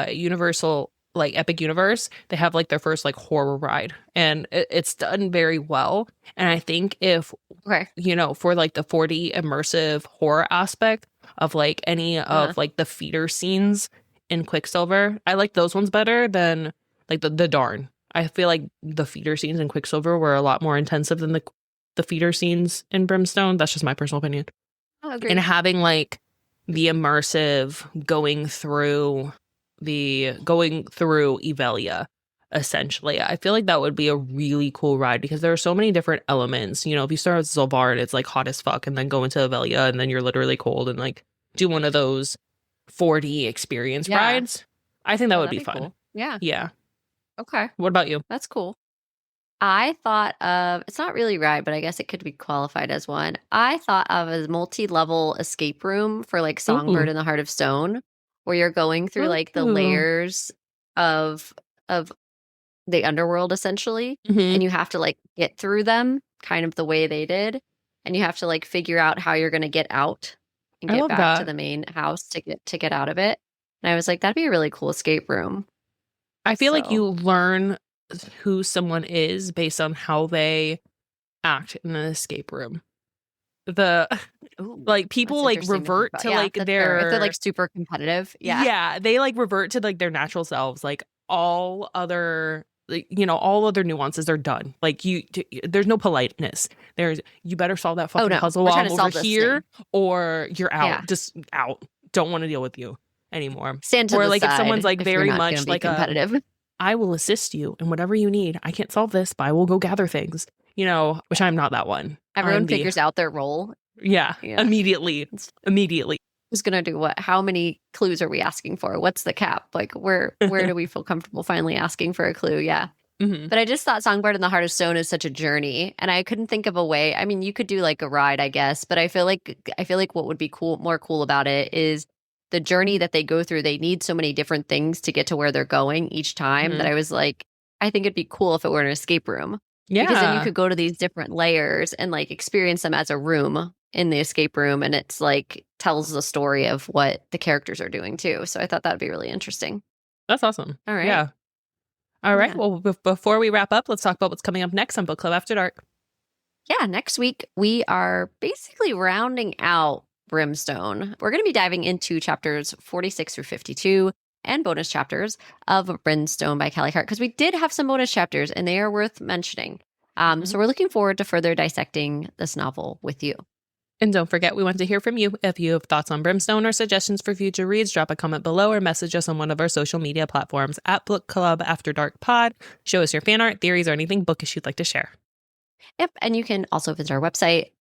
Universal, like Epic Universe. They have like their first like horror ride and it's done very well. And I think if, for like the 4D immersive horror aspect of like any of like the feeder scenes in Quicksilver, I like those ones better than like the Darn. I feel like the feeder scenes in Quicksilver were a lot more intensive than the feeder scenes in Brimstone. That's just my personal opinion. Oh, agreed. And having like the immersive going through Evelia, essentially, I feel like that would be a really cool ride because there are so many different elements. If you start with Zolvar and it's like hot as fuck and then go into Evelia and then you're literally cold and like do one of those 4D experience rides, I think that would be fun. Cool. Yeah. Yeah. Okay. What about you? That's cool. I thought of, it's not really ride, but I guess it could be qualified as one. I thought of a multi-level escape room for like Songbird in the Heart of Stone, where you're going through like the layers of the underworld essentially, and you have to like get through them kind of the way they did, and you have to like figure out how you're going to get out and get back to the main house to get out of it. And I was like, that'd be a really cool escape room. I feel like you learn who someone is based on how they act in an escape room. People like revert to like if they're like super competitive. Yeah, they like revert to like their natural selves. Like all other nuances are done. Like there's no politeness. You better solve that fucking puzzle while I'm over here, or you're out. Yeah. Just out. Don't want to deal with you anymore. Stand to or the like side if someone's like very much like competitive. I will assist you in whatever you need. I can't solve this, but I will go gather things. Which I'm not that one. Everyone figures out their role. Yeah. Immediately. Who's gonna do what? How many clues are we asking for? What's the cap? Like where do we feel comfortable finally asking for a clue? Yeah. But I just thought Songbird in the Heart of Stone is such a journey, and I couldn't think of a way. I mean, you could do like a ride, I guess, but I feel like what would be more cool about it is the journey that they go through. They need so many different things to get to where they're going each time that I was like, I think it'd be cool if it were an escape room. Yeah. Because then you could go to these different layers and like experience them as a room in the escape room. And it's like tells the story of what the characters are doing too. So I thought that'd be really interesting. That's awesome. All right. Yeah. All right. Yeah. Well, before we wrap up, let's talk about what's coming up next on Book Club After Dark. Yeah. Next week, we are basically rounding out Brimstone. We're going to be diving into chapters 46 through 52 and bonus chapters of Brimstone by Callie Hart, because we did have some bonus chapters and they are worth mentioning. So we're looking forward to further dissecting this novel with you. And don't forget, we want to hear from you. If you have thoughts on Brimstone or suggestions for future reads, drop a comment below or message us on one of our social media platforms at Book Club After Dark Pod. Show us your fan art, theories, or anything bookish you'd like to share. Yep. And you can also visit our website,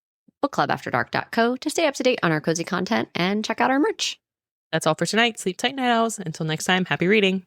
bookclubafterdark.co, to stay up to date on our cozy content and check out our merch. That's all for tonight. Sleep tight, night owls. Until next time, happy reading.